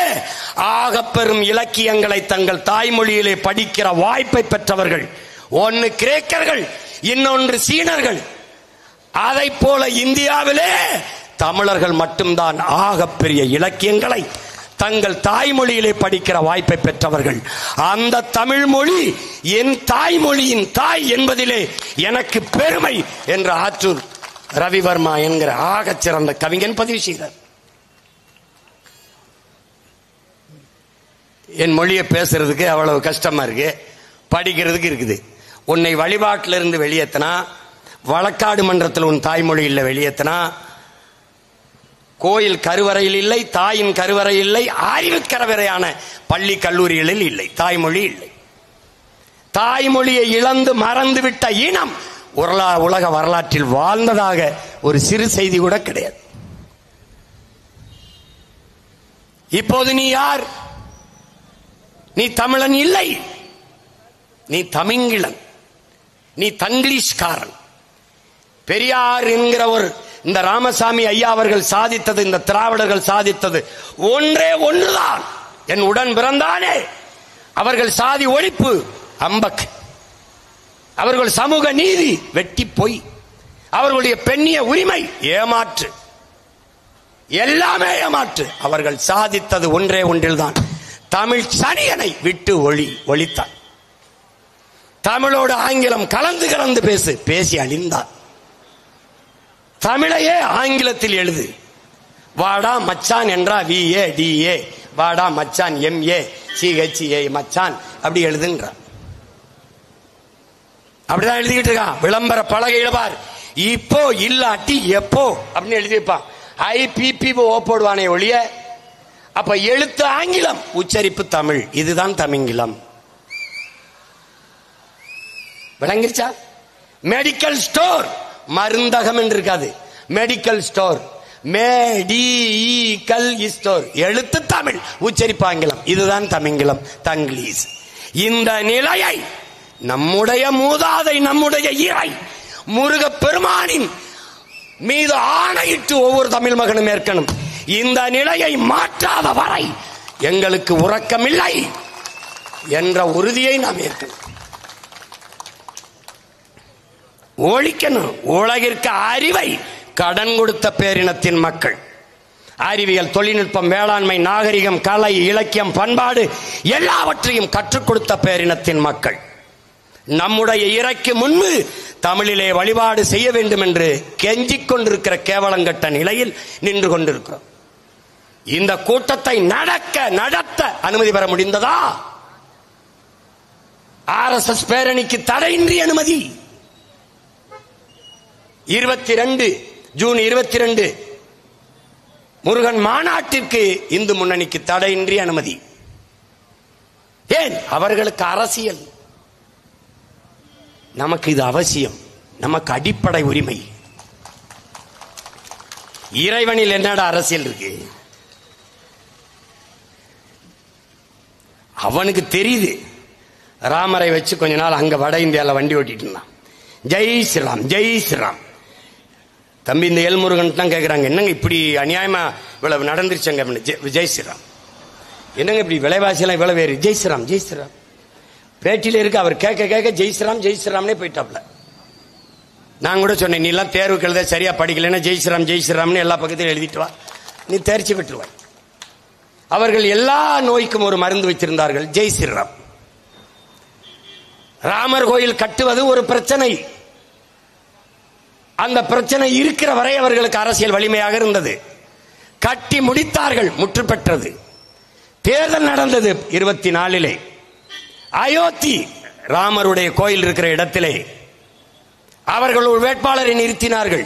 ஆகப்பெரும் இலக்கியங்களை தங்கள் தாய்மொழியிலே படிக்கிற வாய்ப்பை பெற்றவர்கள் ஒன்னு கிரேக்கர்கள், இன்னொன்று சீனர்கள். அதை போல இந்தியாவிலே தமிழர்கள் மட்டும்தான் ஆகப்பெரிய இலக்கியங்களை தங்கள் தாய்மொழியிலே படிக்கிற வாய்ப்பை பெற்றவர்கள். அந்த தமிழ் மொழி என் தாய்மொழியின் தாய் என்பதிலே எனக்கு பெருமை என்று ஆற்றூர் ரவிவர்மா என்கிற ஆகச் சிறந்த கவிஞன் பதிவு செய்தார். என் மொழியை பேசுறதுக்கு அவ்வளவு கஷ்டமா இருக்கு, படிக்கிறதுக்கு இருக்குது. உன்னை வழிபாட்டிலிருந்து வெளியேற்றினா, வழக்காடு மன்றத்தில் உன் தாய்மொழி இல்லை வெளியேற்றினா, கோயில் கருவறையில் இல்லை, தாயின் கருவறை இல்லை, அறிவு கருவறையான பள்ளி கல்லூரிகளில் இல்லை, தாய்மொழி இல்லை. தாய்மொழியை இழந்து மறந்துவிட்ட இனம் உலக வரலாற்றில் வாழ்ந்ததாக ஒரு சிறு செய்தி கூட கிடையாது. இப்போது நீ யார்? நீ தமிழன் இல்லை, நீ தமிங்கிலன், நீ தங்கிலீஷ்காரன். பெரியார் என்கிற ஒரு இந்த ராமசாமி ஐயா அவர்கள் சாதித்தது, இந்த திராவிடர்கள் சாதித்தது ஒன்றே ஒன்றுதான். என் உடன் பிறந்தானே அவர்கள் சாதி ஒழிப்பு அம்பக், அவர்கள் சமூக நீதி வெட்டி பொய், அவர்களுடைய பெண்ணிய உரிமை ஏமாற்று, எல்லாமே ஏமாற்று. அவர்கள் சாதித்தது ஒன்றே ஒன்றில்தான், தமிழ் சனியனை விட்டு ஒழித்தான். தமிழோடு ஆங்கிலம் கலந்து கலந்து பேசி அழிந்தான். தமிழையே ஆங்கிலத்தில் எழுது. வாடா மச்சான் என்றா VA DA, வாடா மச்சான் MA CHA மச்சான் அப்படி எழுதுன்றான். அப்படிதான் எழுதிக்கிட்டு இருக்கான். விளம்பர பலகையில பார், இப்போ இல்லாட்டி எப்போ அப்படின்னு எழுதி வைப்பான். IPPO போடுவானே ஒழிய, அப்ப எழுத்து ஆங்கிலம், உச்சரிப்பு தமிழ். இதுதான் தமிங்கிலம். விளங்கிருச்சா? மெடிக்கல் ஸ்டோர், மருந்தகம் என்று இருக்காது, மெடிக்கல் ஸ்டோர். மேடிக்கல் ஸ்டோர், எழுத்து தமிழ், உச்சரிப்பு ஆங்கிலம். இதுதான் தமிங்கிலம், தங்கிலீஷ். இந்த நிலையை நம்முடைய மூதாதை, நம்முடைய இறை முருக பெருமானின் மீது ஆணையிட்டு ஒவ்வொரு தமிழ் மகனும் ஏற்கணும். இந்த நிலையை மாற்றாத வரை எங்களுக்கு உறக்கமில்லை என்ற உறுதியை நாம் ஏற்கணும். ஒழிக்கணும். உலகிற்கு அறிவை கடன் கொடுத்த பேரினத்தின் மக்கள், அறிவியல், தொழில்நுட்பம், வேளாண்மை, நாகரிகம், கலை, இலக்கியம், பண்பாடு எல்லாவற்றையும் கற்றுக் கொடுத்த பேரினத்தின் மக்கள் நம்முடைய இறைக்கு முன்பு தமிழிலே வழிபாடு செய்ய வேண்டும் என்று கெஞ்சிக் கொண்டிருக்கிற கேவலங்கட்ட நிலையில் நின்று கொண்டிருக்கிறோம். இந்த கூட்டத்தை நடத்த அனுமதி பெற முடிந்ததா? RSS பேரணிக்கு தடையின்றி அனுமதி. 22 ஜூன் 22 முருகன் மாநாட்டிற்கு இந்து முன்னணிக்கு தடையின்றி அனுமதி. ஏன்? அவர்களுக்கு அரசியல், நமக்கு இது அவசியம், நமக்கு அடிப்படை உரிமை. இறைவனில் என்னடா அரசியல் இருக்கு? அவனுக்கு தெரியுது. ராமரை வச்சு கொஞ்ச நாள் அங்க வட இந்தியாவில் வண்டி ஓட்டிட்டு இருந்தான். ஜெய் ஸ்ரீராம், ஜெய் ஸ்ரீராம். தம்பி, இந்த எல்முருகன் தான் கேட்குறாங்க, என்னங்க இப்படி அநியாயமா இவ்வளவு நடந்துருச்சுங்க? ஜெய் ஸ்ரீராம். என்னங்க இப்படி விலைவாசியெல்லாம் இவ்வளவு வேறு? ஜெய் ஸ்ரீராம், ஜெய் ஸ்ரீராம். பேட்டியில இருக்கு. அவர் கேட்க ஜெய் ஸ்ரீராம், ஜெய் ஸ்ரீராம்னே போயிட்டாப்ல. நான் கூட சொன்னேன், நீ எல்லாம் தேர்வுக்கு எழுத சரியா படிக்கலன்னா ஜெய் ஸ்ரீராம், ஜெய் ஸ்ரீராம்னு எல்லா பக்கத்திலும் எழுதிட்டு வா, நீ தேர்ச்சி பெற்றுவாய். அவர்கள் எல்லா நோய்க்கும் ஒரு மருந்து வச்சிருந்தார்கள், ஜெய் ஸ்ரீராம். ராமர் கோயில் கட்டுவது ஒரு பிரச்சனை. அந்த பிரச்சனை இருக்கிற வரை அவர்களுக்கு அரசியல் வலிமையாக இருந்தது. கட்டி முடித்தார்கள், முற்று பெற்றது. தேர்தல் நடந்தது 24. அயோத்தி ராமருடைய கோயில் இருக்கிற இடத்திலே அவர்கள் ஒரு வேட்பாளரை நிறுத்தினார்கள்.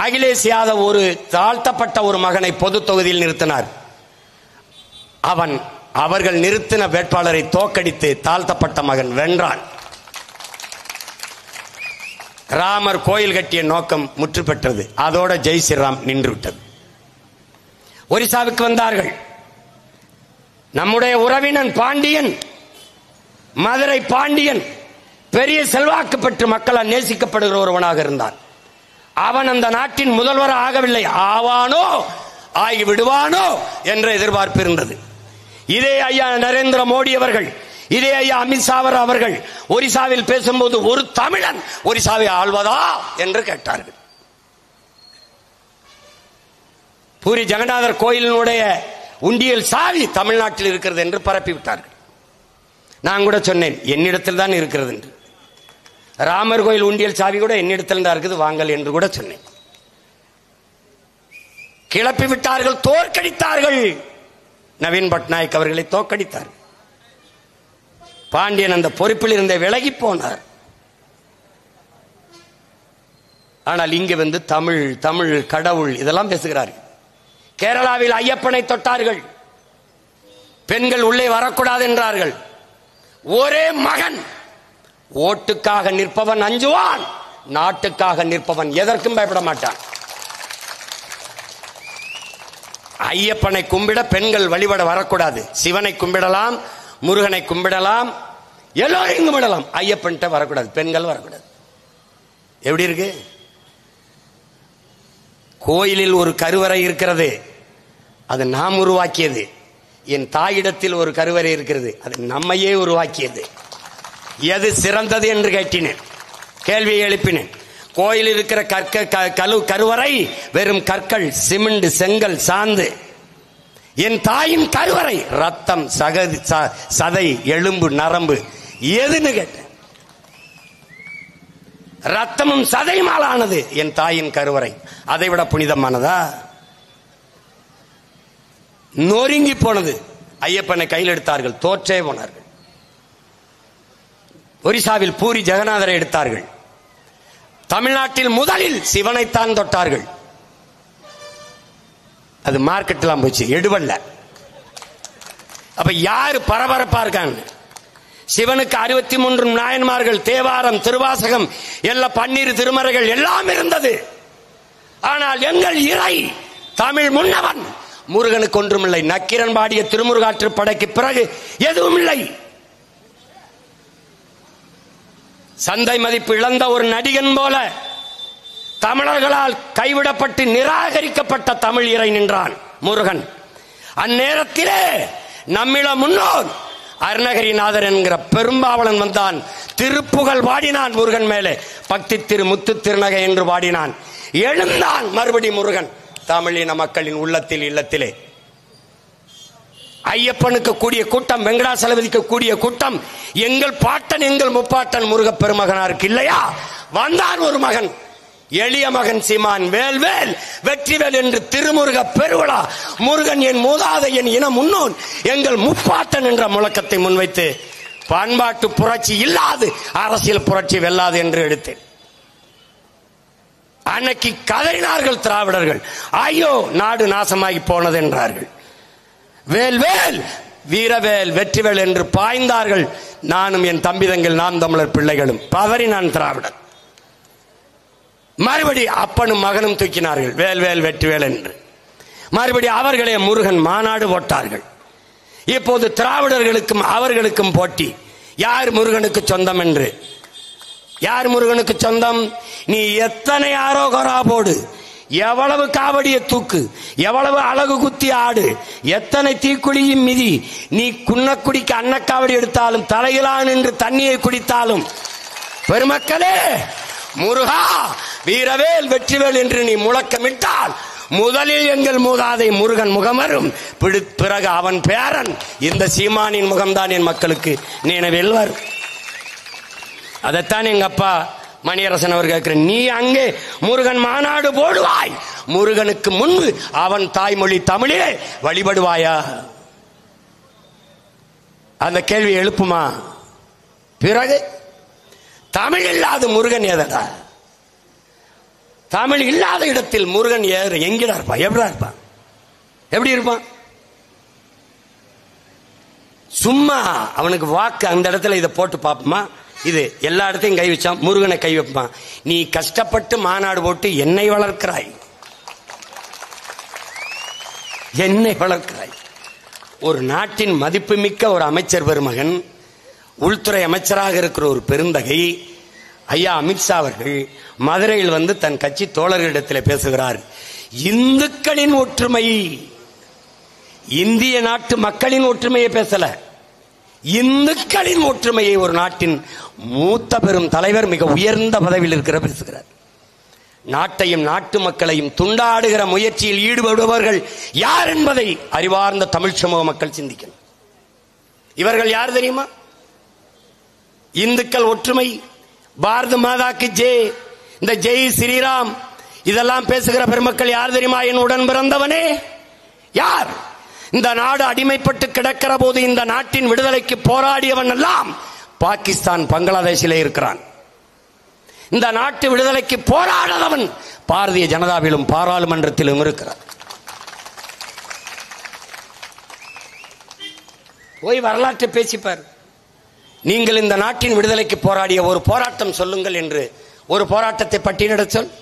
அகிலேஷ் யாதவ் ஒரு தாழ்த்தப்பட்ட ஒரு மகனை பொது தொகுதியில் நிறுத்தினார். அவர்கள் நிறுத்தின வேட்பாளரை தோற்கடித்து தாழ்த்தப்பட்ட மகன் வென்றான். ராமர் கோயில் கட்டிய நோக்கம் முற்று பெற்றது. அதோட ஜெய் ஸ்ரீராம் நின்று விட்டது. ஒரிசாவுக்கு வந்தார்கள். நம்முடைய உறவினன் பாண்டியன், மதுரை பாண்டியன் பெரிய செல்வாக்கு பெற்று மக்களால் நேசிக்கப்படுகிற ஒருவனாக இருந்தான். அவன் அந்த நாட்டின் முதல்வர் ஆகவில்லை, ஆவானோ ஆகி விடுவானோ என்ற எதிர்பார்ப்பு இருந்தது. இதே ஐயா நரேந்திர மோடி அவர்கள், இதே ஐயா அமித்ஷா அவர்கள் ஒரிசாவில் பேசும்போது ஒரு தமிழன் ஒரிசாவை ஆள்வதா என்று கேட்டார்கள். பூரி ஜெகநாதர் கோயிலினுடைய உண்டியல் சாவி தமிழ்நாட்டில் இருக்கிறது என்று பரப்பிவிட்டார்கள். நான் கூட சொன்னேன், என்னிடத்தில் தான் இருக்கிறது என்று. ராமர் கோயில் உண்டியல் சாவி கூட என்னிடத்தில் தான் இருக்குது, வாங்கல் என்று கூட சொன்னேன். கிளப்பி விட்டார்கள், தோற்கடித்தார்கள். நவீன் பட்நாயக் அவர்களை தோற்கடித்தார்கள். பாண்டியன் அந்த பொறுப்பில் இருந்த விலகி போனார். ஆனால் இங்கு வந்து தமிழ் தமிழ் கடவுள் இதெல்லாம் பேசுகிறார்கள். கேரளாவில் ஐயப்பனை தொட்டார்கள், பெண்கள் உள்ளே வரக்கூடாது என்றார்கள். ஒரே மகன், ஓட்டுக்காக நிற்பவன் அஞ்சுவான், நாட்டுக்காக நிற்பவன் எதற்கும் பயப்பட மாட்டான். ஐயப்பனை கும்பிட பெண்கள் வழிபட வரக்கூடாது. சிவனை கும்பிடலாம், முருகனை கும்பிடலாம், எல்லோரையும் கும்பிடலாம். ஐயப்பன் வரக்கூடாது, பெண்கள் வரக்கூடாது. எப்படி இருக்கு? கோயிலில் ஒரு கருவறை இருக்கிறது, அது நாம் உருவாக்கியது. என் தாயிடத்தில் ஒரு கருவறை இருக்கிறது, அது நம்மையே உருவாக்கியது. எது சிறந்தது என்று கேட்டினேன், கேள்வியை எழுப்பினேன். கோயில் இருக்கிற கருவறை வெறும் கற்கள், சிமெண்ட், செங்கல், சாந்து. என் தாயின் கருவறை ரத்தம், சதை, எலும்பு, நரம்பு. எதுன்னு கேட்டேன். ரத்தமும் சதையுமாலானது என் தாயின் கருவறை. அதை விட புனிதமானதா? நொறுங்கி போனது. ஐயப்பனை கையில் எடுத்தார்கள், தோற்றே போனார்கள். ஒரிசாவில் பூரி ஜெகநாதரை எடுத்தார்கள். தமிழ்நாட்டில் முதலில் சிவனைத்தான் தொட்டார்கள். அது மார்க்கெட்லாம் போச்சு, எடுவல்ல. அப்ப யாரு பரபரப்பா இருக்காங்க? சிவனுக்கு 63 நாயன்மார்கள், தேவாரம், திருவாசகம், எல்லா 12 திருமறைகள் எல்லாம் இருந்தது. ஆனால் எங்கள் இறை தமிழ் முன்னவன் முருகனுக்கு ஒன்றுமில்லை. நக்கீரன் பாடிய திருமுருகாற்று படைக்கு பிறகு எதுவும் இல்லை. சந்தை மதிப்பு இழந்த ஒரு நடிகன் போல தமிழர்களால் கைவிடப்பட்டு நிராகரிக்கப்பட்ட தமிழ் இறை நின்றான் முருகன். அந்நேரத்திலே நம்மிட முன்னோர் அருணகிரிநாதர் என்கிற பெரும்பாவளன் வந்தான். திருப்புகழ் பாடினான் முருகன் மேலே. பக்தி திரு முத்து திருநகை என்று பாடினான். எழுந்தான் மறுபடி முருகன் தமிழின மக்களின் உள்ளத்தில், இல்லத்திலே. ஐயப்பனுக்கு கூடிய கூட்டம், வெங்கடாசலபதிக்கு கூடிய கூட்டம் எங்கள் பாட்டன், எங்கள் முப்பாட்டன் முருக பெருமகனாருக்கு இல்லையா? வந்தான் ஒரு மகன், எளிய மகன் சீமான். வேல்வேல் வெற்றிவேல் என்று திருமுருக பெருவிழா. முருகன் என் மூதாதை, என் இன முன்னோன், எங்கள் முப்பாட்டன் என்ற முழக்கத்தை முன்வைத்து பண்பாட்டு புரட்சி இல்லாது அரசியல் புரட்சி வெல்லாது என்று எடுத்தேன். அன்னைக்கு கதறினார்கள் திராவிடர்கள். ஐயோ நாடு நாசமாகி போனது என்றார்கள். வேல்வேல் வீரவேல் வெற்றிவேல் என்று பாய்ந்தார்கள். நானும் என் தம்பிதங்கள், நாம் தமிழர் பிள்ளைகளும் பதறினான் திராவிடன். மறுபடி அப்பனும் மகனும் தூக்கினார்கள் வேல்வேல் வெற்றிவேல் என்று. மறுபடி அவர்களே முருகன் மாநாடு போட்டார்கள். இப்போது திராவிடர்களுக்கும் அவர்களுக்கும் போட்டி, யார் முருகனுக்கு சொந்தம் என்று. யார் முருகனுக்கு சொந்தம்? நீ எத்தனை ஆரோகரா போடு, எவ்வளவு காவடிய தூக்கு, எவ்வளவு அழகு குத்தி ஆடு, எத்தனை தீக்குழியும் மிதி, நீ குன்னக்குடிக்கு அன்னக்காவடி எடுத்தாலும், தலையிலான் என்று தண்ணியை குடித்தாலும், பெருமக்களே முருகா வீரவேல் வெற்றிவேல் என்று நீ முழக்கமிட்டால் முதலில் எங்கள் மூதாதை முருகன் முகமரும், பிறகு அவன் பேரன் இந்த சீமானின் முகம்தான் என் மக்களுக்கு நினைவில் வரும். அதைத்தான் எங்க அப்பா மணியரசன் அவர் கேட்கிற, நீ அங்கே முருகன் மாநாடு போடுவாய், முருகனுக்கு முன்பு அவன் தாய்மொழி தமிழே வழிபடுவாயா? அந்த கேள்வி எழுப்புமா? பிறகு தமிழ் இல்லாத முருகன் ஏதா? தமிழ் இல்லாத இடத்தில் முருகன் எங்கடா இருப்பான்? எப்படா இருப்பான்? எப்படி இருப்பான்? சும்மா அவனுக்கு வாக்கு அந்த இடத்துல இதை போட்டு பார்ப்போமா? இது எல்லா இடத்தையும் கை வச்சான், முருகனை கை வைப்பான். நீ கஷ்டப்பட்டு மாநாடு போட்டு என்னை வளர்க்கிறாய், என்னை வளர்க்கிறாய். ஒரு நாட்டின் மதிப்புமிக்க ஒரு அமைச்சர் பெருமகன், உள்துறை அமைச்சராக இருக்கிற ஒரு பெருந்தகை ஐயா அமித்ஷா அவர்கள் மதுரையில் வந்து தன் கட்சி தோழர்களிடத்தில் பேசுகிறார். இந்துக்களின் ஒற்றுமை, இந்திய நாட்டு மக்களின் ஒற்றுமையை பேசல, இந்துக்களின் ஒற்றுமையை ஒரு நாட்டின் மூத்த பெரும் தலைவர் மிக உயர்ந்த பதவியில் இருக்கிற பேசுகிறார். நாட்டையும் நாட்டு மக்களையும் துண்டாடுகிற முயற்சியில் ஈடுபடுபவர்கள் யார் என்பதை அறிவார்ந்த தமிழ் சமூக மக்கள் சிந்திக்கணும். இவர்கள் யார் தெரியுமா? இந்துக்கள் ஒற்றுமை, பாரத மாதாக்கு ஜெய், இந்த ஜெய் ஸ்ரீராம் இதெல்லாம் பேசுகிற பெருமக்கள் யார் தெரியுமா? என் உடன் பிறந்தவனே யார்? இந்த நாடு அடிமைப்பட்டு கிடக்கிற போது இந்த நாட்டின் விடுதலைக்கு போராடியவன் எல்லாம் பாகிஸ்தான் பங்களாதேஷிலே இருக்கிறான். இந்த நாட்டு விடுதலைக்கு போராடாதவன் பாரதிய ஜனதாவிலும் பாராளுமன்றத்திலும் இருக்கிறார். போய் வரலாற்றை பேசிப்பார். நீங்கள் இந்த நாட்டின் விடுதலைக்கு போராடிய ஒரு போராட்டம் சொல்லுங்கள் என்று ஒரு போராட்டத்தை பட்டியலிட சொல்.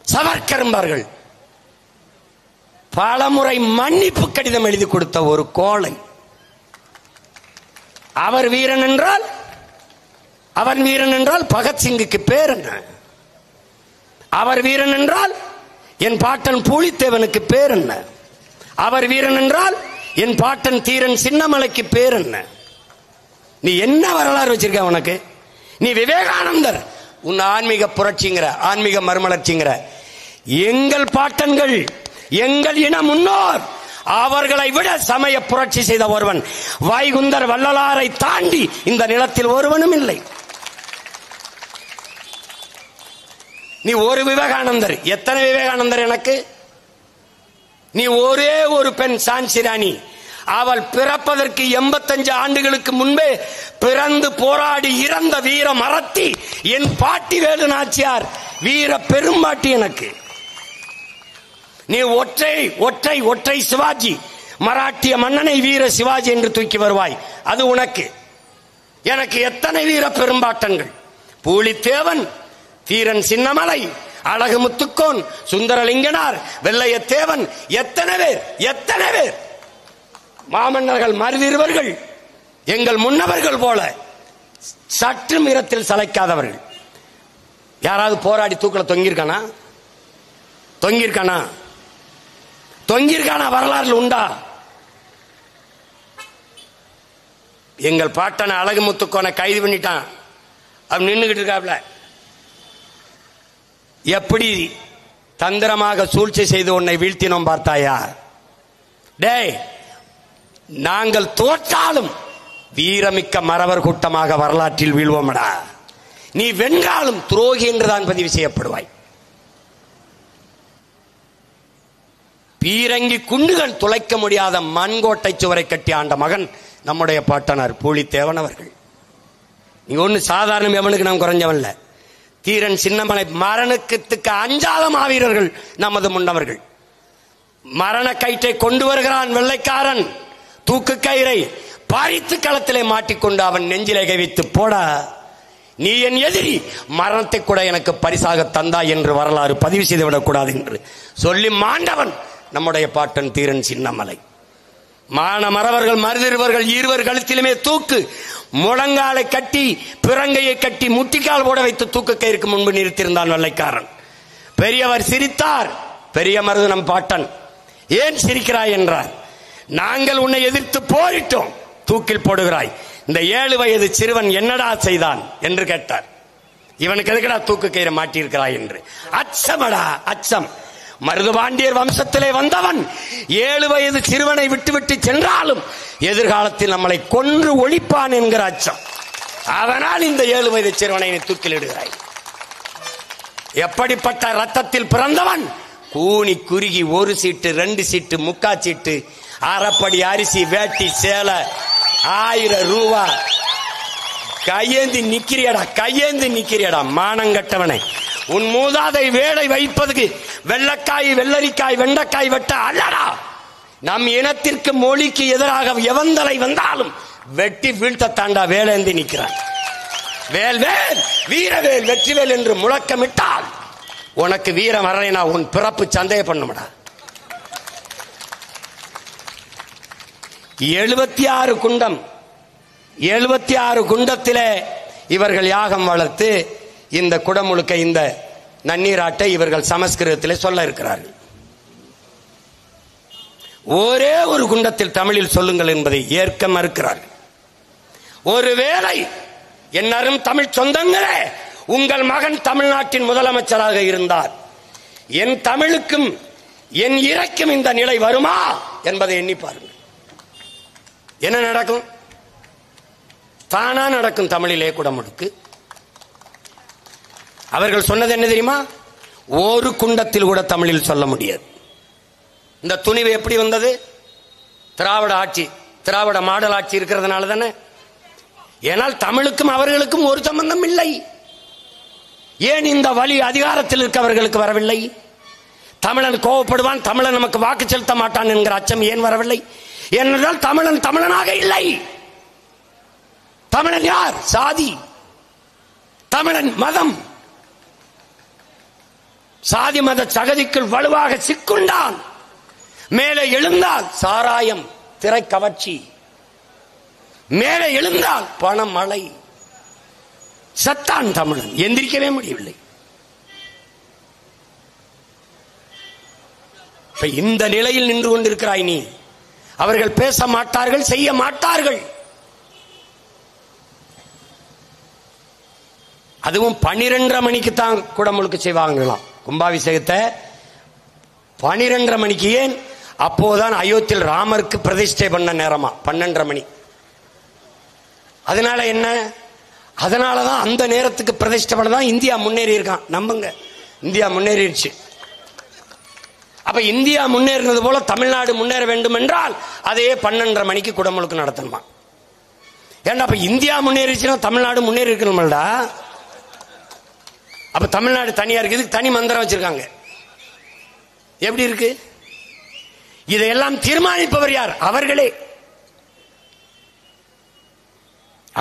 சவர்கர் என்பார்கள் பலமுறை மன்னிப்பு கடிதம் எழுதி கொடுத்த ஒரு கோழை. அவர் வீரன் என்றால், அவன் வீரன் என்றால் பகத்சிங்குக்கு பேர் என்ன? அவர் வீரன் என்றால் என் பாட்டன் பூலித்தேவனுக்கு பேர் என்ன? அவர் வீரன் என்றால் என் பாட்டன் தீரன் சின்னமலைக்கு பேர் என்ன? நீ என்ன வரலாறு வச்சிருக்க உனக்கு? நீ விவேகானந்தர், உன் ஆன்மீக புரட்சிங்கிற, ஆன்மீக மறுமலர்ச்சிங்கிற. எங்கள் பாட்டன்கள், எங்கள் இன முன்னோர், அவர்களை விட சமய புரட்சி செய்த ஒருவன் வைகுந்தர் வள்ளலாரை தாண்டி இந்த நிலத்தில் ஒருவனும் இல்லை. நீ ஒரு விவேகானந்தர், எத்தனை விவேகானந்தர் எனக்கு? நீ ஒரே ஒரு பெண் சான்சி ராணி, அவள் பிறப்பதற்கு 85 ஆண்டுகளுக்கு முன்பே பிறந்து போராடி இறந்த வீர மரத்தி என் பாட்டி வேலு நாச்சியார், வீர பெரும்பாட்டி எனக்கு. நீ ஒற்றை ஒற்றை ஒற்றை சிவாஜி, மராட்டிய மன்னனை வீர சிவாஜி என்று தூக்கி வருவாய், அது உனக்கு. எனக்கு எத்தனை வீர பெரும்பாட்டங்கள்! பூலித்தேவன், தீரன் சின்னமலை, அழகு முத்துக்கோன், சுந்தரலிங்கனார், வெள்ளையத்தேவன், எத்தனை பேர், எத்தனை பேர்! மாமன்னர்கள், மருதிருவர்கள், எங்கள் முன்னவர்கள் போல சற்று மிரத்தில் சளைக்காதவர்கள். யாராவது போராடி தூக்கல தொங்கியிருக்கானா? தொங்கியிருக்கானா? தொங்கியிருக்கானா? வரலாறுல உண்டா? எங்கள் பாட்டனை அழகு முத்துக்கோனை கைது பண்ணிட்டான். அவன் நின்றுகிட்டு இருக்காப்ல. எப்படி தந்திரமாக சூழ்ச்சி செய்து உன்னை வீழ்த்தினோம் பார்த்தாயா? டேய், நாங்கள் தோற்றாலும் வீரமிக்க மறவர் கூட்டமாக வரலாற்றில் வீழ்வோமடா. நீ வென்றாலும் துரோகி என்றுதான் பதிவு செய்யப்படுவாய். பீரங்கி குண்டுகள் துளைக்க முடியாத மண்கோட்டை சுவரை கட்டி ஆண்ட மகன் நம்முடைய பாட்டனார் பூலித்தேவன் அவர்கள். நீங்க ஒண்ணு சாதாரண எவனுக்கு நாம் குறைஞ்சவன்ல. தீரன் சின்னமலை மரணத்துக்கு அஞ்சாத மாவீரர்கள் நமது முன்னவர்கள். மரண கயிற்றை கொண்டு வருகிறான் வெள்ளைக்காரன், தூக்கு கயிறை பறித்து களத்திலே மாட்டிக்கொண்டு அவன் நெஞ்சிலே கைவித்து, போடா நீ என் எதிரி, மரணத்தை கூட எனக்கு பரிசாக தந்தா என்று வரலாறு பதிவு செய்துவிடக் கூடாது என்று சொல்லி மாண்டவன் நம்முடைய பாட்டன் தீரன் சின்னமலை. மான மறவர்கள், மருதிருவர்கள் இருவர் கழுத்திலுமே தூக்கு, முழங்காலை கட்டி பிறங்கையை கட்டி முட்டிக்கால் போட வைத்து தூக்கு கயிறுக்கு முன்பு நிறுத்தியிருந்தான் வெள்ளைக்காரன். பெரியவர் சிரித்தார். பெரிய மருது நம் பாட்டன், ஏன் சிரிக்கிறாய் என்றார். நாங்கள் உன்னை எதிர்த்து போரிட்டோம், தூக்கில் போடுகிறாய், இந்த 7 வயது சிறுவன் என்னடா செய்தான் என்று கேட்டார். இவனுக்கு எதுக்கடா தூக்கு கயிறு மாட்டியிருக்கிறாய் என்று. அச்சமடா அச்சம். மருதுபாண்டியர் வம்சத்திலே வந்தவன் 7 வயது சிறுவனை விட்டுவிட்டு சென்றாலும் எதிர்காலத்தில் நம்மளை கொன்று ஒழிப்பான் என்கிற அச்சம். அதனால் இந்த 7 வயது சிறுவனை தூக்கிலிடுகிறாய். எப்படிப்பட்ட ரத்தத்தில் பிறந்தவன்! கூனி குறுகி 1 சீட்டு 2 சீட்டு முக்கா சீட்டு, அரைப்படி அரிசி, வேட்டி, சேலை, 1000 ரூபா கையேந்தி நிக்கிறியடா, கையேந்தி நிக்கிறியடா மானங்கட்டவனை. உன் மூதாதை வேலை வைப்பதுக்கு வெள்ளக்காய், வெள்ளரிக்காய், வெண்டைக்காய் வெட்ட அல்லடா. நம் இனத்திற்கு மொழிக்கு எதிராக எவந்தலை வந்தாலும் வெட்டி வீழ்த்த தாண்டா வேலேந்தி நிற்கிறான். வேல்வேல் வீரவேல் வெற்றிவேல் என்று முழக்கமிட்டால் உனக்கு வீரம் வரலைனா உன் பிறப்பு சந்தேகம் பண்ணுமடா. 76 குண்டம், 76 குண்டத்திலே இவர்கள் யாகம் வளர்த்து இந்த குடமுழுக்க, இந்த நன்னீராட்டை இவர்கள் சமஸ்கிருதத்திலே சொல்ல இருக்கிறார்கள். ஒரே ஒரு குண்டத்தில் தமிழில் சொல்லுங்கள் என்பதை ஏற்க மறுக்கிறார்கள். ஒருவேளை என்னரும் தமிழ் சொந்தங்களே, உங்கள் மகன் தமிழ்நாட்டின் முதலமைச்சராக இருந்தால் என் தமிழுக்கும் என் இறைக்கும் இந்த நிலை வருமா என்பதை எண்ணி பாருங்கள். என்ன நடக்கும்? தானா நடக்கும். தமிழிலே குடமுழுக்கு. அவர்கள் சொன்னது என்ன தெரியுமா? ஒரு குண்டத்தில் கூட தமிழில் சொல்ல முடியாது. இந்த துணிவு எப்படி வந்தது? திராவிட ஆட்சி, திராவிட மாடல் ஆட்சி இருக்கிறதுனால தானே. ஏனால் தமிழுக்கும் அவர்களுக்கும் ஒரு சம்பந்தம் இல்லை. ஏன் இந்த வழி அதிகாரத்தில் இருக்கவர்களுக்கு வரவில்லை? தமிழன் கோவப்படுவான், தமிழன் நமக்கு வாக்கு செலுத்த மாட்டான் என்கிற அச்சம் ஏன் வரவில்லை? ஏனென்றால் தமிழன் தமிழனாக இல்லை. தமிழன் யார்? சாதி. தமிழன் மதம். சாதி மத சகதிக்குள் வலுவாக சிக்குண்டான். மேலே எழுந்தால் சாராயம், திரை கவர்ச்சி. மேலே எழுந்தால் பணம் மழை. சத்தான் தமிழன். எந்திரிக்கவே முடியவில்லை. இந்த நிலையில் நின்று கொண்டிருக்கிறாய் நீ. அவர்கள் பேச மாட்டார்கள், செய்ய மாட்டார்கள். அதுவும் 12:30 மணிக்கு தான் குடமுழுக்கு செய்வாங்களாம். கும்பாபிஷேகத்தை 12:30 மணிக்கு. ஏன்? அப்போதான் அயோத்தியில் ராமருக்கு பிரதிஷ்டை பண்ண நேரமா 12:30 மணி. அதனால என்ன? அதனாலதான் அந்த நேரத்துக்கு பிரதிஷ்டை பண்ணதான் இந்தியா முன்னேறி இருக்கான். நம்புங்க, இந்தியா முன்னேறிடுச்சு. அப்ப இந்தியா முன்னேறினது போல தமிழ்நாடு முன்னேற வேண்டும் என்றால் அதே 12:30 மணிக்கு குடமுழுக்கு நடத்தணுமா? ஏன்னா அப்ப இந்தியா முன்னேறிச்சுன்னா தமிழ்நாடு முன்னேறி இருக்கணும்டா. அப்ப தமிழ்நாடு தனியா இருக்குது, தனி மந்திரம் வச்சிருக்காங்க. எப்படி இருக்கு? இதையெல்லாம் தீர்மானிப்பவர் யார்? அவர்களே.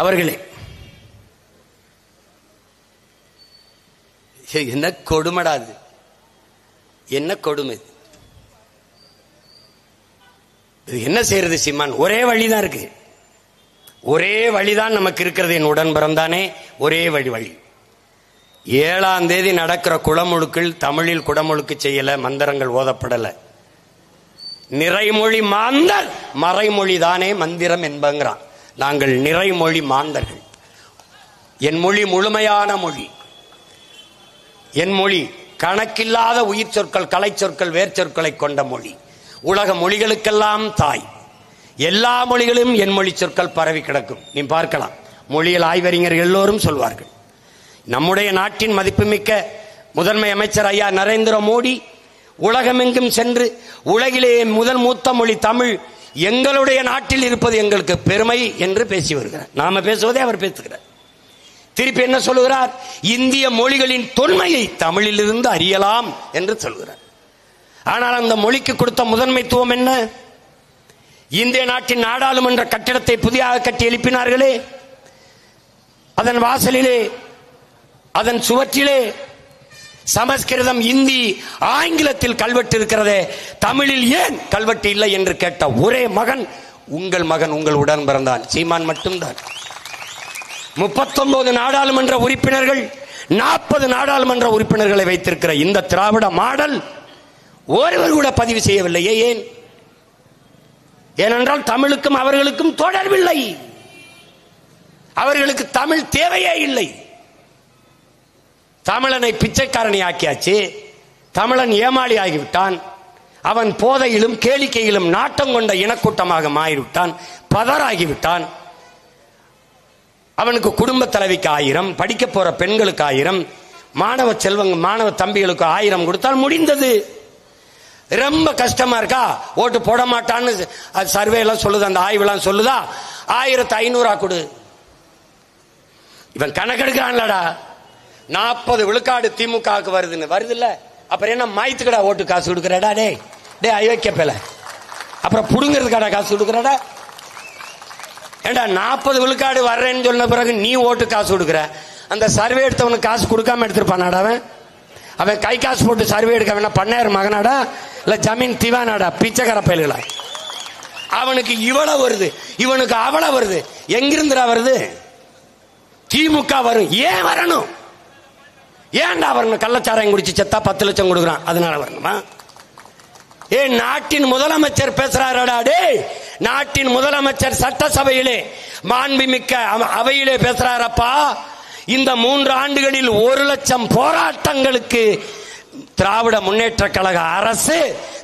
அவர்களே. என்ன கொடுமடாது, என்ன கொடுமை. இது என்ன செய்யறது சீமான்? ஒரே வழிதான் இருக்கு. ஒரே வழிதான் நமக்கு இருக்கிறது. என் உடன் பிறந்தானே, ஒரே வழி. 7ஆம் தேதி நடக்கிற குடமுழுக்கில் தமிழில் குடமுழுக்கு செய்யல, மந்திரங்கள் ஓதப்படல. நிறைமொழி மாந்தர், மறைமொழி தானே மந்திரம் என்பங்கிறான். நாங்கள் நிறைமொழி மாந்தர்கள். என் மொழி முழுமையான மொழி. என் மொழி கணக்கில்லாத உயிர் சொற்கள், கலை சொற்கள், வேர் சொற்களை கொண்ட மொழி. உலக மொழிகளுக்கெல்லாம் தாய். எல்லா மொழிகளும் என் மொழி சொற்கள் பரவி கிடக்கும். நீ பார்க்கலாம், மொழியியல் ஆய்வறிஞர் எல்லோரும் சொல்வார்கள். நம்முடைய நாட்டின் மதிப்புமிக்க முதன்மை அமைச்சர் ஐயா நரேந்திர மோடி உலகமெங்கும் சென்று உலகிலே முதல் மூத்த மொழி தமிழ் எங்களுடைய நாட்டில் இருப்பது எங்களுக்கு பெருமை என்று பேசி வருகிறார். நாம பேசுவதே அவர் பேசுகிறார். திருப்பி என்ன சொல்லுகிறார்? இந்திய மொழிகளின் தொன்மையை தமிழிலிருந்து அறியலாம் என்று சொல்கிறார். ஆனால் அந்த மொழிக்கு கொடுத்த முதன்மைத்துவம் என்ன? இந்திய நாட்டின் நாடாளுமன்ற கட்டிடத்தை புதிதாக கட்டி எழுப்பினார்களே, அதன் வாசலிலே, அதன் சுவற்றிலே சமஸ்கிருதம், இந்தி, ஆங்கிலத்தில் கல்வெட்டு இருக்கிறதே, தமிழில் ஏன் கல்வெட்டு இல்லை என்று கேட்ட ஒரே மகன் உங்கள் மகன், உங்கள் உடன் பிறந்தான் சீமான் மட்டும்தான். 39 நாடாளுமன்ற உறுப்பினர்கள், 40 நாடாளுமன்ற உறுப்பினர்களை வைத்திருக்கிற இந்த திராவிட மாடல் ஒருவர் கூட பதிவு செய்யவில்லையே. ஏன்? ஏனென்றால் தமிழுக்கும் அவர்களுக்கும் தொடர்பில்லை. அவர்களுக்கு தமிழ் தேவையே இல்லை. தமிழனை பிச்சைக்காரனை ஆக்கியாச்சு. தமிழன் ஏமாளி ஆகிவிட்டான். அவன் போதையிலும் கேளிக்கையிலும் நாட்டம் கொண்ட இனக்கூட்டமாக மாறிவிட்டான். பதறாகிவிட்டான். அவனுக்கு குடும்ப தலைவிக்கு 1000, படிக்க போற பெண்களுக்கு 1000, மாணவ செல்வங்க, மாணவ தம்பிகளுக்கு 1000 கொடுத்தால் முடிந்தது. ரொம்ப கஷ்டமா இருக்கா? ஓட்டு போட மாட்டான்னு சர்வே எல்லாம் சொல்லுது, அந்த ஆய்வுலாம் சொல்லுதா? 1500 கொடு. இவன் கணக்கெடுக்கிறான்லடா. 40 விழுக்காடு திமுகவுக்கு வருதுன்னு வருது இல்ல? அப்புறம் என்ன மாய்த்துக்கடா ஓட்டு காசு கொடுக்கறடா? டே டே அயோக்கிய பேல, அப்புறம் புடுங்கிறதுக்காடா காசு கொடுக்கறடா? ஏண்டா 40 விழுக்காடு வர்றேன்னு சொன்ன பிறகு நீ ஓட்டு காசு கொடுக்குற, அந்த சர்வே எடுத்தவனுக்கு காசு கொடுக்காம எடுத்திருப்பானாடா? அவன் கை காசு போட்டு சர்வே எடுக்க வேணா பண்ணையார் மகனாடா இல்ல ஜமீன் திவானாடா? பிச்சைக்கார பயல்களா? அவனுக்கு இவ்வளவு வருது, இவனுக்கு அவ்வளவு வருது. எங்கிருந்துடா வருது? திமுக வரும். ஏன் வரணும்? ஏன்டா வரணும்? கள்ளச்சாராயம் குடிச்சு செத்தா 10 லட்சம் கொடுக்குறான், அதனால வரணுமா? நாட்டின் முதலமைச்சர் பேசுறாரடா டே. நாட்டின் முதலமைச்சர் சட்டசபையிலே மாண்புமிக்க அவையிலே பேசுறாரப்பா. இந்த 3 ஆண்டுகளில் 1 லட்சம் போராட்டங்களுக்கு திராவிட முன்னேற்ற கழக அரசு,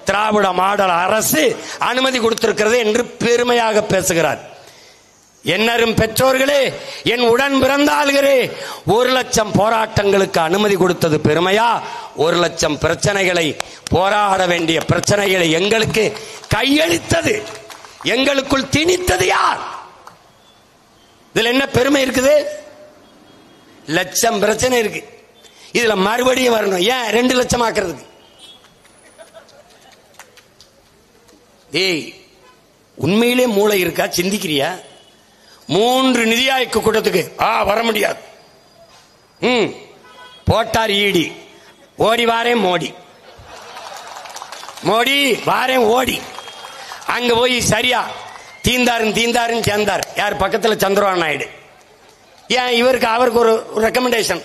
திராவிட மாடல் அரசு அனுமதி கொடுத்திருக்கிறது என்று பெருமையாக பேசுகிறார். என்னரும் பெற்றோர்களே, என் உடன் பிறந்தாள்களே, 1 லட்சம் போராட்டங்களுக்கு அனுமதி கொடுத்தது பெருமையா? 1 லட்சம் பிரச்சனைகளை, போராட வேண்டிய பிரச்சனைகளை எங்களுக்கு கையளித்தது, எங்களுக்குள் திணித்தது யார்? இதுல என்ன பெருமை இருக்குது? லட்சம் பிரச்சனை இருக்கு, இதுல மறுபடியும் வரணும். ஏன் 2 லட்சம் ஆக்குறதுக்கு? உண்மையிலே மூளை இருக்கா? சிந்திக்கிறியா? 3 நிதி ஆயோக கூட்டத்துக்கு வர முடியாது. போட்டார் ஈடி, ஓடி வாரேன் மோடி, மோடி வாரேன் ஓடி. அங்க போய் சரியா தீந்தாருன்னு சேர்ந்தார். யார் பக்கத்தில்? சந்திரபாபு நாயுடு. ஏன் இவருக்கு அவருக்கு ஒரு ரெக்கமெண்டேஷன்.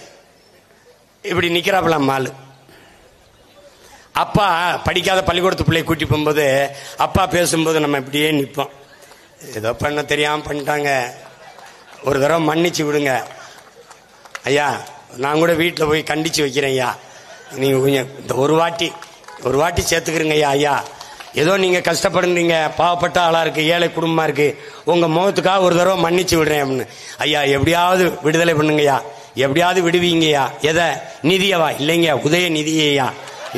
இப்படி நிக்கிறாப்புல மாலு. அப்பா படிக்காத பள்ளிக்கூடத்து பிள்ளையை கூட்டி போகும்போது அப்பா பேசும்போது நம்ம இப்படியே நிற்போம். ஏதோ பண்ண தெரியாம பண்ணிட்டாங்க, ஒரு தடவை மன்னிச்சு விடுங்க ஐயா, நான் கூட வீட்டில் போய் கண்டிச்சு வைக்கிறேன் ஐயா, நீங்க கொஞ்சம் இந்த ஒரு வாட்டி சேர்த்துக்கிறீங்க ஐயா. ஐயா ஏதோ நீங்க கஷ்டப்படுறீங்க, பாவப்பட்ட ஆளா இருக்கு, ஏழை குடும்பமா இருக்கு, உங்க முகத்துக்காக ஒரு தடவை மன்னிச்சு விடுறேன் அப்படின்னு. ஐயா எப்படியாவது விடுதலை பண்ணுங்கய்யா, எப்படியாவது விடுவீங்கய்யா. எதை? நிதியவா? இல்லைங்க, உதய நிதியா,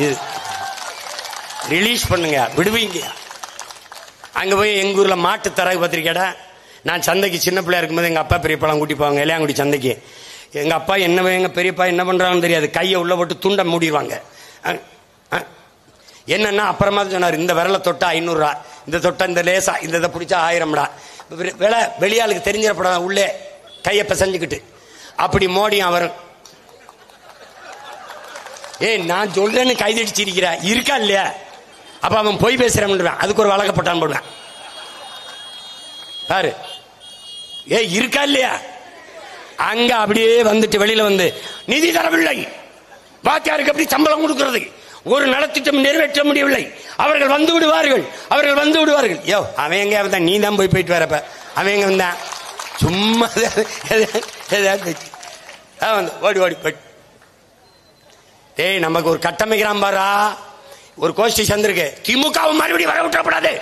இது ரிலீஸ் பண்ணுங்க, விடுவீங்கய்யா. அங்க போய் எங்க ஊர்ல மாட்டு தரகு பத்திரிக்கைடா. நான் சந்தைக்கு சின்ன பிள்ளையா இருக்கும்போது எங்க அப்பா பெரியப்பாலாம் கூட்டி போவாங்க இளையாங்குடி சந்தைக்கு. எங்க அப்பா என்ன, எங்க பெரியப்பா என்ன பண்றாங்கன்னு தெரியாது, கையை உள்ள போட்டு துண்டை மூடிடுவாங்க. என்னன்னா அப்புறமா சொன்னார், இந்த விரலை தொட்டா 500 ரூபா, இந்த தொட்டா இந்த லேசா இந்த இதை பிடிச்சா 1000 ரூபா. விலை வெளியாளுக்கு தெரிஞ்சிடப்படாத, உள்ளே கையை பிசைஞ்சுக்கிட்டு அப்படி மோடியும் அவரும். நான் சொல்றேன்னு கைதடிச்சிருக்கிற இருக்கா இல்லையா? அப்ப அவன் போய் பேசுறான், அதுக்கு ஒரு வழக்கப்பட்டான் போடுவேன் பாரு. இருக்கா இல்லையா? அங்க அப்படியே வந்துட்டு வெளியில வந்து நிதி தரவில்லை, வாத்தியாருக்கு அப்படி சம்பளம் கொடுக்கிறது, ஒரு நலத்திட்டம் நிறைவேற்ற முடியவில்லை, அவர்கள் வந்து விடுவார்கள், அவர்கள் வந்து விடுவார்கள். யோ அவன் எங்க வந்தான்? நீ தான் போயிட்டு வரப்ப அவன் எங்க வந்தான்? சும்மா ஓடி ஓடி போயிட்டு. நமக்கு ஒரு கட்டமைக்கிறான் பாரா, ஒரு கோஷ்டி சந்திருக்கு, திமுக மறுபடியும் வர விட்டப்படாது,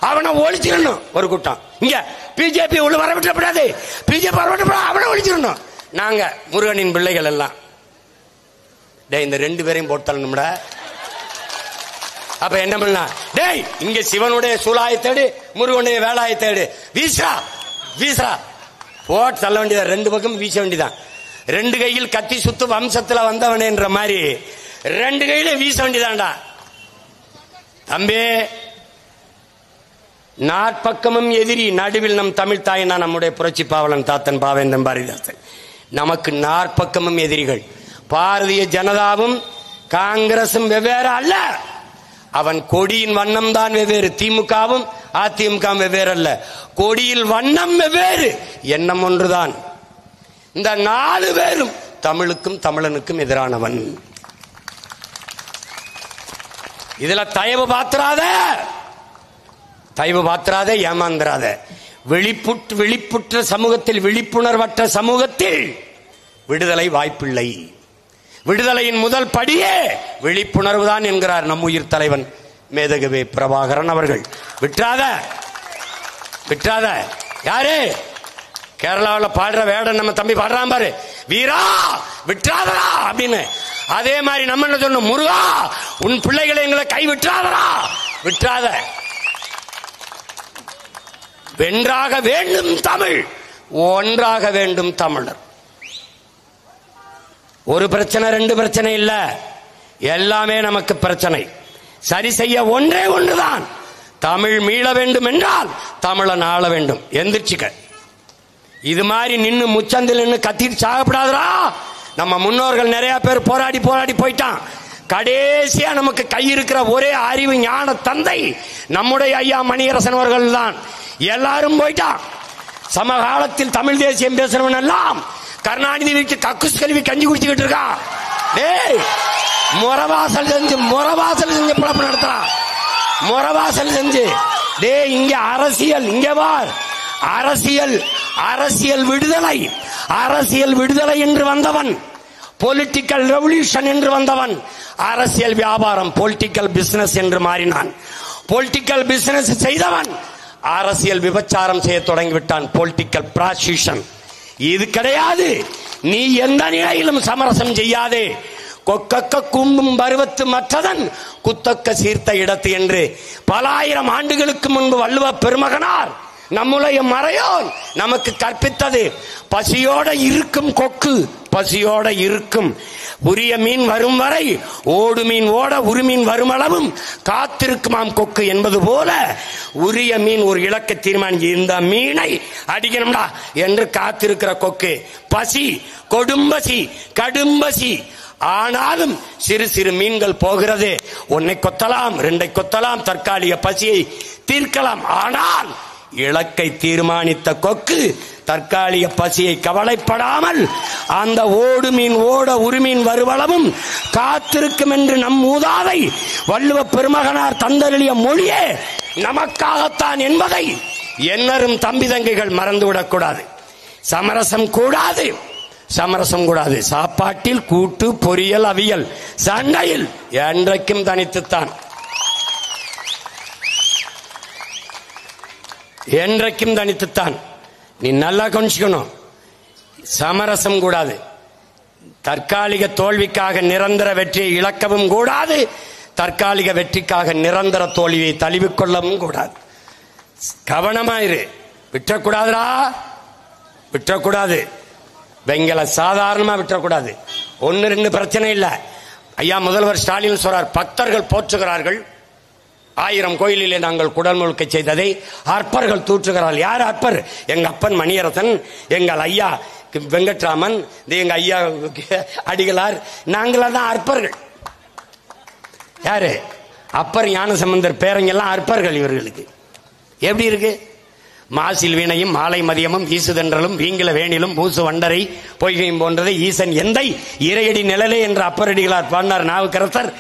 அவனை ஒழிச்சிடணும். ஒரு கூட்டம் இங்க பிஜேபி உள்ள வர விட்டப்படாது, பிஜேபி வர விட்டப்படாது, அவனை ஒழிச்சிடணும். நாங்க முருகனின் பிள்ளைகள் எல்லாம் இந்த 2 பேரையும் போட்டணும்டா. அப்ப என்ன பண்ணா? டேய் இங்க சிவனுடைய சூலாயத்தேடு, முருகனுடைய வேலாயத்தேடு, வீசா வீசா போட்டு தள்ள வேண்டியதான். 2 பக்கம் வீச வேண்டியதான். 2 கையில் கத்தி சுத்து வம்சத்துல வந்தவனேன்ற மாதிரி 2 கையில வீச வேண்டியதான்டா தம்பி. நாற்பக்கமும் எதிரி, நடுவில் நம் தமிழ் தாயினா நம்முடைய புரட்சி பாவலன் தாத்தன் பாவேந்தன் பாரதிதாசன். நமக்கு 4 பக்கமும் எதிரிகள். பாரதிய ஜனதாவும் காங்கிரசும் வெவ்வேறு அல்ல, அவன் கொடியின் வண்ணம் தான் வெவ்வேறு. திமுகவும் அதிமுக வெவ்வேறு அல்ல, கொடியில் வண்ணம் வெவ்வேறு, எண்ணம் ஒன்றுதான். இந்த 4 பேரும் தமிழுக்கும் தமிழனுக்கும் எதிரானவன். இதுல தயவு பாத்திராத, ஏமாந்திராத. விழிப்புற்ற சமூகத்தில், விழிப்புணர்வற்ற சமூகத்தில் விடுதலை வாய்ப்பில்லை. விடுதலையின் முதல் படியே விழிப்புணர்வு தான் என்கிறார் நம் உயிர் தலைவன் மேதகவே பிரபாகரன் அவர்கள். விட்டுறாத. யாரு? கேரளாவில் பாடுற வேடன் நம்ம தம்பி பாடுறான் பாரு, வீரா விட்டுறாதடா அப்படின்னு. அதே மாதிரி நம்ம என்ன சொன்னோம்? முருகா உன் பிள்ளைகளை எங்களை கை விட்டுறாதடா, விட்டுறாத. வென்றாக வேண்டும் தமிழ், ஒன்றாக வேண்டும் தமிழர். ஒரு பிரச்சனை 2 பிரச்சனை இல்ல, எல்லாமே நமக்கு பிரச்சனை. சரி செய்ய ஒன்றே ஒன்றுதான், தமிழ் மீள வேண்டும் என்றால் தமிழன் ஆள வேண்டும். எந்திரிச்சுக்க. இது மாதிரி நின்று முச்சந்தில் நின்று கத்திட்டு சாகப்படாதரா. நம்ம முன்னோர்கள் நிறைய பேர் போராடி போயிட்டான். கடைசியா நமக்கு கை இருக்கிற ஒரே அறிவு ஞான தந்தை நம்முடைய ஐயா மணியரசன் அவர்கள் தான். எல்லாரும் போயிட்டான். சமகாலத்தில் தமிழ் தேசியம் பேசுறவன் எல்லாம் கருணாநிதி வீட்டு கக்குஸ் கல்வி கஞ்சி குடிச்சுக்கிட்டு இருக்கான். முறவாசல் செஞ்சு பிழப்பு நடத்துறான். முறவாசல் செஞ்சு. டே இங்க அரசியல், இங்க வார், அரசியல், அரசியல் விடுதலை, அரசியல் விடுதலை என்று வந்தவன், பொலிட்டிக்கல் ரெவல்யூஷன் என்று வந்தவன், அரசியல் வியாபாரம் பொலிட்டிக்கல் பிசினஸ் என்று மாறினான். பொலிட்டிக்கல் பிசினஸ் செய்தவன் அரசியல் விபச்சாரம் செய்ய தொடங்கிவிட்டான், பொலிட்டிக்கல் ப்ராஸ்டியூஷன். இது கிடையாது. நீ எந்த நிலையிலும் சமரசம் செய்யாதே. கொக்கக்க கும்பும் பருவத்து மற்றதன் குத்தக்க சீர்த்த இடத்து என்று பல ஆயிரம் ஆண்டுகளுக்கு முன்பு வள்ளுவ பெருமகனார் நம்முடைய மறையோன் நமக்கு கற்பித்தது. பசியோட இருக்கும் கொக்கு, பசியோட இருக்கும். உரிய மீன் வரும் வரை ஓடு மீன் ஓட உருமீன் வரும் அளவும் காத்திருக்குமாம் கொக்கு என்பது போல உரிய மீன் ஒரு இலக்கை தீர்மானிச்சு இந்த மீனை அடிக்கணும்டா என்று காத்திருக்கிற கொக்கு. பசி, கொடும்பசி, கடும்பசி. ஆனாலும் சிறு சிறு மீன்கள் போகிறது. ஒன்னை கொத்தலாம், ரெண்டை கொத்தலாம், தற்காலிக பசியை தீர்க்கலாம். ஆனால் இலக்கை தீர்மானித்த கொக்கு தற்காலிக பசியை கவலைப்படாமல் அந்த ஓடு மீன் ஓட உருமீன் வருவளவும் காத்திருக்கும் என்று நம் மூதாதை வள்ளுவ பெருமகனார் தந்தருளிய மொழியே நமக்காகத்தான் என்பதை என்னரும் தம்பி தங்கைகள் மறந்துவிடக் கூடாது. சமரசம் கூடாது, சமரசம் கூடாது. சாப்பாட்டில் கூட்டு, பொரியல், அவியல், சண்டையில் என்றைக்கும் தனித்துத்தான், என்றைக்கும் தனித்துத்தான். நீ நல்லா கவனிச்சுக்கணும். சமரசம் கூடாது. தற்காலிக தோல்விக்காக நிரந்தர வெற்றியை இழக்கவும் கூடாது, தற்காலிக வெற்றிக்காக நிரந்தர தோல்வியை தழுவிக்கொள்ளவும் கூடாது. கவனமாயிரு, விட்டக்கூடாதுடா, விட்டக்கூடாது. வெங்கல சாதாரணமா விட்டக்கூடாது. ஒன்னு ரெண்டு பிரச்சனை இல்ல. ஐயா முதல்வர் ஸ்டாலின் சொல்றார், பக்தர்கள் போற்றுகிறார்கள், 1000 கோயிலிலே நாங்கள் குடல் முழுக்க செய்ததை அற்பர்கள் தூற்றுகிறார்கள். யார் அற்பர்? எங்க அப்பன் மணியரசன், எங்கள் ஐயா வெங்கட்ராமன், எங்க ஐயா அடிகளார், நாங்களா தான் அற்பர்கள். யாரு? அப்பர் ஞானசம்பந்தர் பேரங்கெல்லாம் அற்பர்கள். இவர்களுக்கு எப்படி இருக்கு? மாசில் வீணையும் மாலை மதியமும் வீசுதென்றலும் வீங்கில வேணிலும் மூசு வண்டரை பொய்கையும் போன்றதை ஈசன் எந்தை இறையடி நிழலே என்ற அப்பரடிகளார் பாடினார் நாவுக்கரசர்.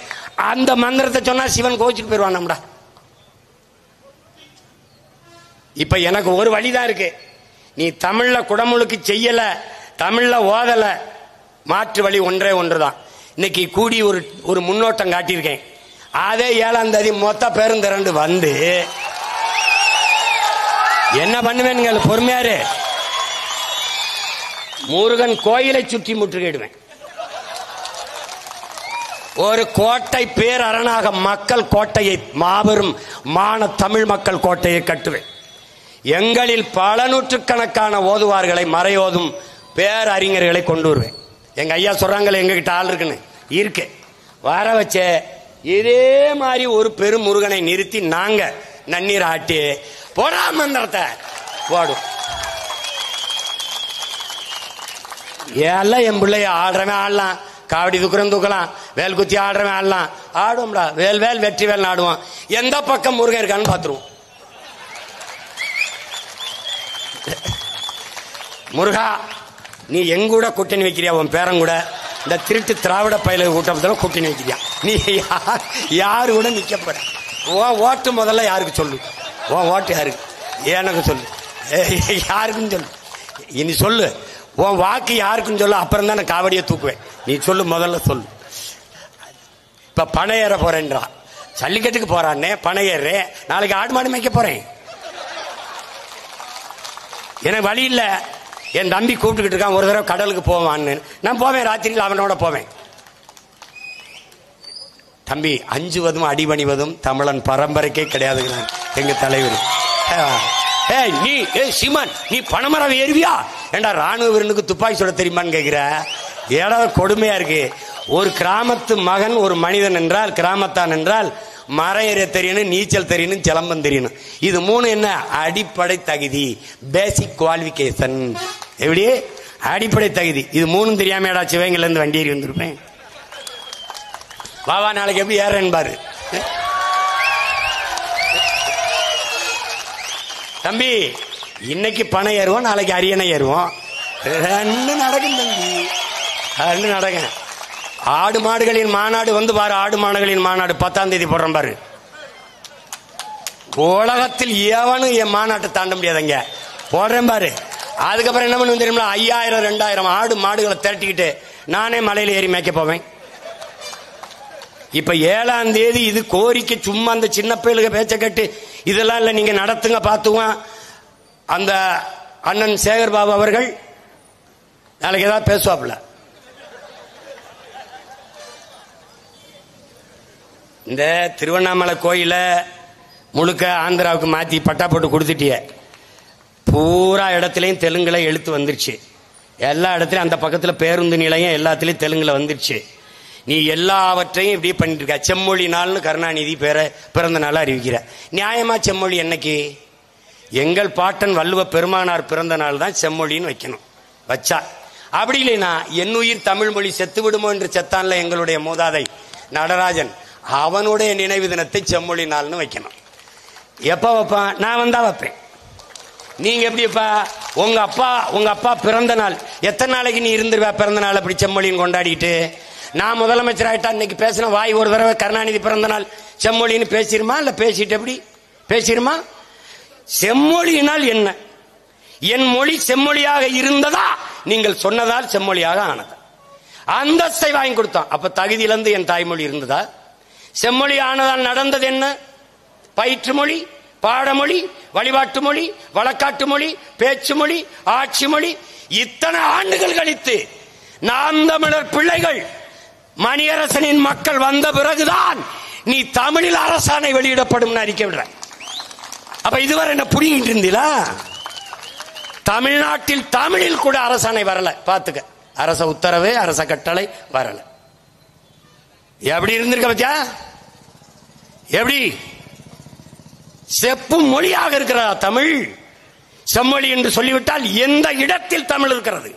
அந்த மந்திரத்தை சொன்னா சிவன் கோச்சிட்டு போயிருவான் நம்மடா. இப்ப எனக்கு ஒரு வழிதான் இருக்கு. நீ தமிழ்ல குடமுழுக்கு செய்யல, தமிழ்ல ஓதல, மாற்று வழி ஒன்றே ஒன்றுதான். இன்னைக்கு கூடி ஒரு முன்னோட்டம் காட்டியிருக்கேன். அதே 7ஆம் தேதி மொத்த பேரும் திரண்டு வந்து என்ன பண்ணுவேன்? பொறுமையாரு, முருகன் கோயிலை சுற்றி முற்றுகையிடுவேன். ஒரு கோட்டை பேரரணாக மக்கள் கோட்டையை, மாபெரும் மான தமிழ் மக்கள் கோட்டையை கட்டுவேன். எங்களில் பல நூற்றுக்கணக்கான ஓதுவார்களை, மறையோதும் பேரறிஞர்களை கொண்டு வருவேன். எங்க ஐயா சொல்றாங்களே எங்ககிட்ட ஆள் இருக்குன்னு, இருக்கு, வர வச்ச இதே மாதிரி ஒரு பெரும் முருகனை நிறுத்தி நாங்க நன்னீர் ஆட்டி போடா மந்திரத்தை போடும். எல்லாம் என் பிள்ளைய ஆடுறவன் ஆடலாம், காவடி தூக்குறன் தூக்கலாம், வேல் குத்தி ஆடுறவன் ஆடலாம், ஆடுவோம்டா. வேல் வேல் வெற்றி வேல் ஆடுவோம். எந்த பக்கம் முருகன் இருக்கான்னு பாத்துருவோம். முருகா, நீ எங்கூட கூட்டணி வைக்கிறியா? உன் பேரன் கூட இந்த திருட்டு திராவிட பயில கூட்டத்தில் கூட்டணி வைக்கிறியா? நீ யாரு கூட நிக்க போற? ஓட்டு முதல்ல யாருக்கு சொல்லு? உன் ஓட்டு யாருக்கு? எனக்கு சொல்லு. யாருக்குன்னு சொல்லு. இனி சொல்லு, உன் வாக்கு யாருக்குன்னு சொல்லு. அப்புறம் தான் நான் காவடியை தூக்குவேன். நீ சொல்லு, முதல்ல சொல்லு. இப்ப பனை ஏற போறேன்றா, ஜல்லிக்கட்டுக்கு போறான்னே, பனை ஏறுறேன். நாளைக்கு ஆடு மாடு மேய்க்க போறேன். எனக்கு வழி இல்லை. என் தம்பி கூப்பிட்டுக்கிட்டு இருக்கான், ஒரு தடவை கடலுக்கு போவான்னு. நான் போவேன், ராத்திரியில் அவனோட போவேன். தம்பி, அஞ்சுவதும் அடிபணிவதும் தமிழன் பரம்பரைக்கே கிடையாதுங்க எங்க தலைவர். நீ சீமான், நீ பனைமரம் ஏறுவியா? ஏண்டா ராணுவ வீரனுக்கு துப்பாக்கி சுட தெரியுமான்னு கேட்கிற? ஏதாவது கொடுமையா இருக்கு. ஒரு கிராமத்து மகன், ஒரு மனிதன் என்றால், கிராமத்தான் என்றால் மரம் ஏற தெரியணும், நீச்சல் தெரியணும், சிலம்பம் தெரியணும். இது 3 என்ன? அடிப்படை தகுதி, பேசிக் குவாலிபிகேஷன். எப்படி? அடிப்படை தகுதி. இது 3 தெரியாம ஏடா சிவகங்கையில இருந்து வண்டி ஏறி வந்திருப்பேன். வாவா, நாளைக்கு எப்படி ஏறேன்னு பாரு. தம்பி, இன்னைக்கு பனை ஏறுவோம், நாளைக்கு அரியணை ஏறுவோம். 2 நடக்கும் தம்பி, 2 நடக்கும். ஆடு மாடுகளின் மாநாடு வந்து பாரு. ஆடு மாடுகளின் மாநாடு 10ஆம் தேதி போடுறோம் பாரு. உலகத்தில் எவனும் என் மாநாட்டை தாண்ட முடியாதுங்க. போடுறேன் பாரு. அதுக்கப்புறம் என்ன பண்ணுவேன் தெரியுமா? 5000 2000 ஆடு மாடுகளை திரட்டிக்கிட்டு நானே மலையில ஏறி மேய்க்க போவேன். இப்ப 7ஆம் தேதி இது கோரிக்கை. சும்மா அந்த சின்ன பயலுக பேச்ச கட்டு இதெல்லாம் இல்ல, நீங்க நடத்துங்க பார்த்துவான். அந்த அண்ணன் சேகர் பாபு அவர்கள் நாளைக்கு ஏதாவது பேசுவாப்ல. இந்த திருவண்ணாமலை கோயில முழுக்க ஆந்திராவுக்கு மாத்தி பட்டா போட்டு கொடுத்துட்டிய. பூரா இடத்துலையும் தெலுங்குல எழுத்து வந்துருச்சு. எல்லா இடத்துலையும் அந்த பக்கத்தில் பேருந்து நிலையம் எல்லாத்துலேயும் தெலுங்குல வந்துருச்சு. நீ எல்லாவற்றையும் இப்படி பண்ணிட்டு இருக்க. செம்மொழி நாள்னு கருணாநிதி பிறந்த நாள் அறிவிக்கிற. நியாயமா செம்மொழி என்னைக்கு? எங்கள் பாட்டன் வள்ளுவ பெருமானார் பிறந்த நாள் தான் செம்மொழின்னு வைக்கணும். வச்சா அப்படி இல்லைன்னா என்னுயிர் தமிழ் மொழி செத்து விடுமோ என்று செத்தான்ல எங்களுடைய மூதாதை நடராஜன், அவனுடைய நினைவு தினத்தை செம்மொழி நாள்னு வைக்கணும். எப்ப வைப்பான்? நான் வந்தா வைப்பேன். நீங்க எப்படிப்பா? உங்க அப்பா பிறந்த நாள் எத்தனை நாளைக்கு நீ இருந்துருவா பிறந்த நாள் அப்படி செம்மொழின்னு கொண்டாடிட்டு? நான் முதலமைச்சர் ஆயிட்டா இன்னைக்கு பேசின வாய் ஒரு தடவை கருணாநிதி பிறந்த நாள் செம்மொழின்னு பேசிருமா? இல்ல பேசிட்டு எப்படி பேசிருமா? செம்மொழியினால் என்ன? என் மொழி செம்மொழியாக இருந்ததா? நீங்கள் சொன்னதால் செம்மொழியாக ஆனதா? அந்தஸ்தை வாங்கி கொடுத்தோம். அப்ப தகுதியிலிருந்து என் தாய்மொழி இருந்ததா? செம்மொழி ஆனதால் நடந்தது என்ன? பயிற்று மொழி, பாடமொழி, வழிபாட்டு மொழி, வழக்காட்டு மொழி, பேச்சு மொழி, ஆட்சி மொழி. இத்தனை ஆண்டுகள் கழித்து நாம் தமிழர் பிள்ளைகள் மணியரசனின் மக்கள் வந்த பிறகுதான் நீ தமிழில் அரசாணை வெளியிடப்படும் அறிக்கை விடுற. அப்ப இதுவரை என்ன புடிங்கிட்டு இருந்தீங்களா? தமிழ்நாட்டில் தமிழில் கூட அரசாணை வரல. பாத்துக்க, அரச உத்தரவு அரச கட்டளை வரல. எப்படி இருந்திருக்க பத்தியா? எப்படி செப்பு மொழியாக இருக்கிறதா தமிழ்? செம்மொழி என்று சொல்லிவிட்டால் எந்த இடத்தில் தமிழ் இருக்கிறது?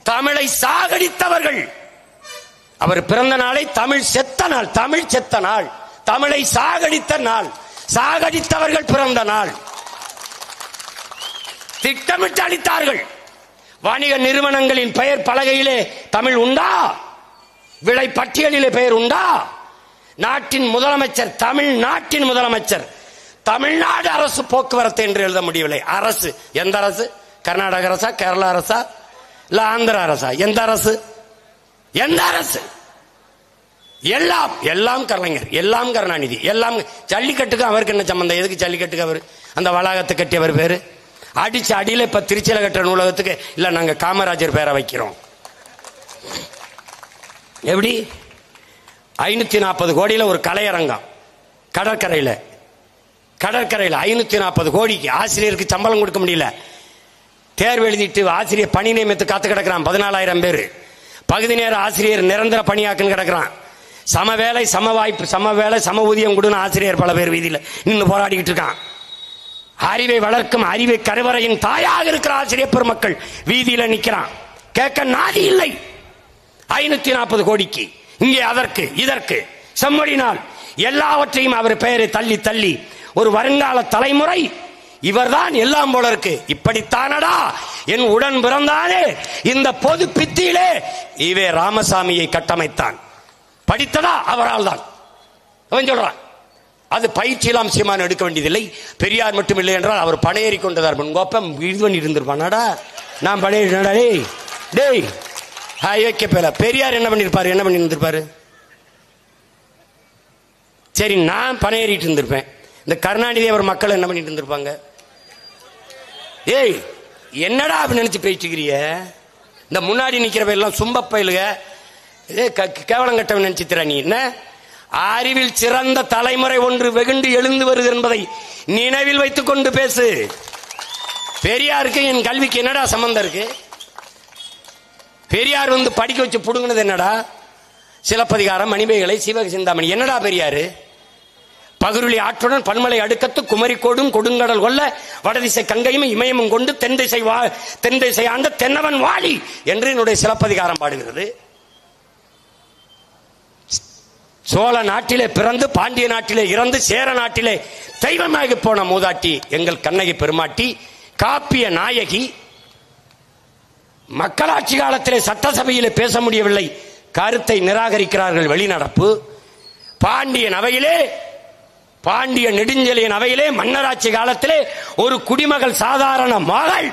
தமிழை சாகடித்தவர்கள். அவர் பிறந்த நாளை தமிழ் செத்த நாள், தமிழ் செத்த நாள், தமிழை சாகடித்த நாள், சாகடித்தவர்கள் பிறந்த நாள். திட்டமிட்டு அளித்தார்கள். வணிக நிறுவனங்களின் பெயர் பலகையிலே தமிழ் உண்டா? விலை பட்டியலிலே பெயர் உண்டா? நாட்டின் முதலமைச்சர், தமிழ்நாட்டின் முதலமைச்சர் தமிழ்நாடு அரசு போக்குவரத்து என்று எழுத முடியவில்லை. அரசு எந்த அரசு? கர்நாடக அரசா, கேரளா அரசா, இல்ல ஆந்திர அரசா? எந்த அரசு? எந்த அரசு? எல்லாம் எல்லாம் கலைஞர், எல்லாம் கருணாநிதி, எல்லாம். ஜல்லிக்கட்டுக்கு அவருக்கு என்ன சம்பந்தம்? எதுக்கு ஜல்லிக்கட்டுக்கு அவர் அந்த வளாகத்தை கட்டியவர் பேரு? அடிச்சு அடியில இப்ப திருச்சியில கட்டுற நூலகத்துக்கு இல்ல நாங்க காமராஜர் பேரை வைக்கிறோம். எப்படி 540 கோடியில ஒரு கலையரங்கம் கடற்கரையில 540 கோடிக்கு ஆசிரியருக்கு சம்பளம் கொடுக்க முடியல. தேர்வு எழுதிட்டு ஆசிரியர் பணி நியமித்து காத்து கிடக்கிறான் 14,000 பேர். பகுதி நேர ஆசிரியர் நிரந்தர பணியாக்குன்னு கிடக்கிறான். சம வேலை சம வாய்ப்பு, சம வேலை சம ஊதியம் கொடுன்னு ஆசிரியர் பல பேர் வீதியில் நின்று போராடிக்கிட்டு இருக்கான். அறிவை வளர்க்கும் அறிவை கருவறையின் தாயாக இருக்கிற ஆசிரியர் பெருமக்கள் வீதியில நிக்கிறான். கேட்க நாதி இல்லை. 540 கோடிக்கு இங்கே அதற்கு இதற்கு செம்மொழினால் எல்லாவற்றையும் அவர் பெயரை தள்ளி தள்ளி ஒரு வருங்கால தலைமுறை இவர்தான் எல்லாம் போல இருக்கு. இப்படித்தானடா என் உடன் பிறந்தானே இந்த பொது பித்தியிலே இவே ராமசாமியை கட்டமைத்தான். படித்ததா அவரால் தான். அவன் சொல்றான் அது பயிற்சியெல்லாம் சீமான் எடுக்க வேண்டியதில்லை. பெரியார் மட்டும் இல்லை என்றால் அவர் பணையேறி கொண்டதார். கோப்பம் இது பண்ணி இருந்திருப்பானாடா. நான் பணையேறினா டேய் டேய் பேல பெரியார் என்ன பண்ணிருப்பாரு? என்ன பண்ணி இருந்திருப்பாரு? சரி, நான் பணையேறிட்டு இருந்திருப்பேன். இந்த கருணாநிதி அவர் மக்கள் என்ன பண்ணிட்டு இருந்திருப்பாங்க? ஏய் என்னடா அப்படி நினைச்சு பேசிக்கிறிய? இந்த முன்னாடி நிக்கிறவ எல்லாம் சும்ப பயிலுக கேவலம் கட்டவன் நினைச்சுத்திர. நீ என்ன அறிவில் சிறந்த தலைமுறை ஒன்று வெகுண்டு எழுந்து வருது என்பதை நினைவில் வைத்துக் கொண்டு பேசு. பெரியாருக்கு என் கல்விக்கு என்னடா சம்பந்தம் இருக்கு? பெரியார் வந்து படிக்க வச்சு புடுங்கினது என்னடா? சிலப்பதிகாரம், மணிமேகலை, சிவக சிந்தாமணி. என்னடா பெரியாரு? பகுருளி ஆற்றுடன் பன்மலை அடுக்கத்து குமரிக்கோடும் கொடுங்கடல் கொல்ல வடதிசை கங்கையும் இமயமும் கொண்டு தென் திசை ஆண்ட தென்னவன் வாழி என்று என்னுடைய சிலப்பதிகாரம் பாடுகிறது. சோழ நாட்டிலே பிறந்து பாண்டிய நாட்டிலே இறந்து சேர நாட்டிலே தெய்வமாகி போன மூதாட்டி எங்கள் கண்ணகி பெருமாட்டி, காப்பிய நாயகி. மக்களாட்சி காலத்திலே சட்டசபையிலே பேச முடியவில்லை, கருத்தை நிராகரிக்கிறார்கள் வெளிநடப்பு. பாண்டிய நவையிலே பாண்டிய நெடுஞ்செழியன் அவையிலே மன்னராட்சி காலத்திலே ஒரு குடிமகள், சாதாரண மகள்,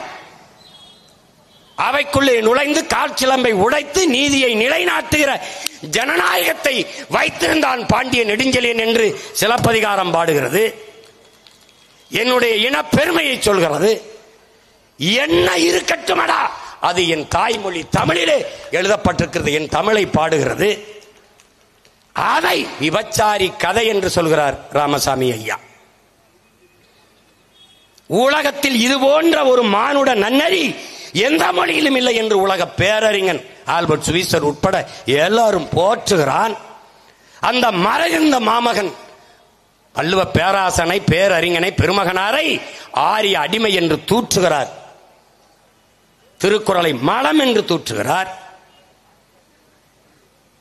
அவைக்குள்ளே நுழைந்து காற்சிலம்பை உடைத்து நீதியை நிலைநாட்டுகிற ஜனநாயகத்தை வைத்திருந்தான் பாண்டிய நெடுஞ்செழியன் என்று சிலப்பதிகாரம் பாடுகிறது. என்னுடைய இன பெருமையை சொல்கிறது. என்ன இருக்கட்டுமடா, அது என் தாய்மொழி தமிழிலே எழுதப்பட்டிருக்கிறது, என் தமிழை பாடுகிறது. அதை விபச்சாரி கதை என்று சொல்கிறார் ராமசாமி ஐயா. உலகத்தில் இது போன்ற ஒரு மானுட நன்னறி எந்த மொழியிலும் இல்லை என்று உலக பேரறிஞன் ஆல்பர்ட் சுவிசர் உட்பட எல்லாரும் போற்றுகிறான். அந்த மறைந்த மாமகன் வள்ளுவ பேராசனை, பேரறிஞனை, பெருமகனாரை ஆரிய அடிமை என்று தூற்றுகிறார். திருக்குறளை மலம் என்று தூற்றுகிறார்.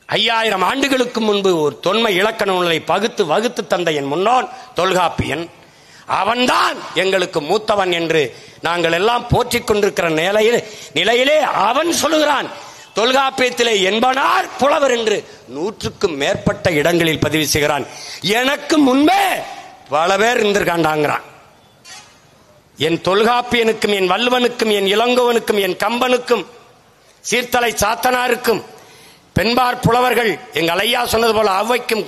5000 ஆண்டுகளுக்கு முன்பு ஒரு தொன்மை இலக்கண நூலை பகுத்து வகுத்து தந்த என் முன்னோன் தொல்காப்பியன், அவன்தான் எங்களுக்கு மூத்தவன் என்று நாங்கள் எல்லாம் போற்றிக் கொண்டிருக்கிற நிலையிலே அவன் சொல்லுகிறான், தொல்காப்பியத்திலே என்பனார் புலவர் என்று 100க்கும் மேற்பட்ட இடங்களில் பதிவு செய்கிறான். எனக்கு முன்பே பல பேர் இருந்திருக்காண்டாங்கிறான். என் தொல்காப்பியனுக்கும், என் வள்ளுவனுக்கும், என் இளங்கோவனுக்கும், என் கம்பனுக்கும், சீர்தலை சாத்தனாருக்கும், பெண்பார் புலவர்கள் எங்கள் ஐயா சொன்னது போல அவ்வைக்கும்,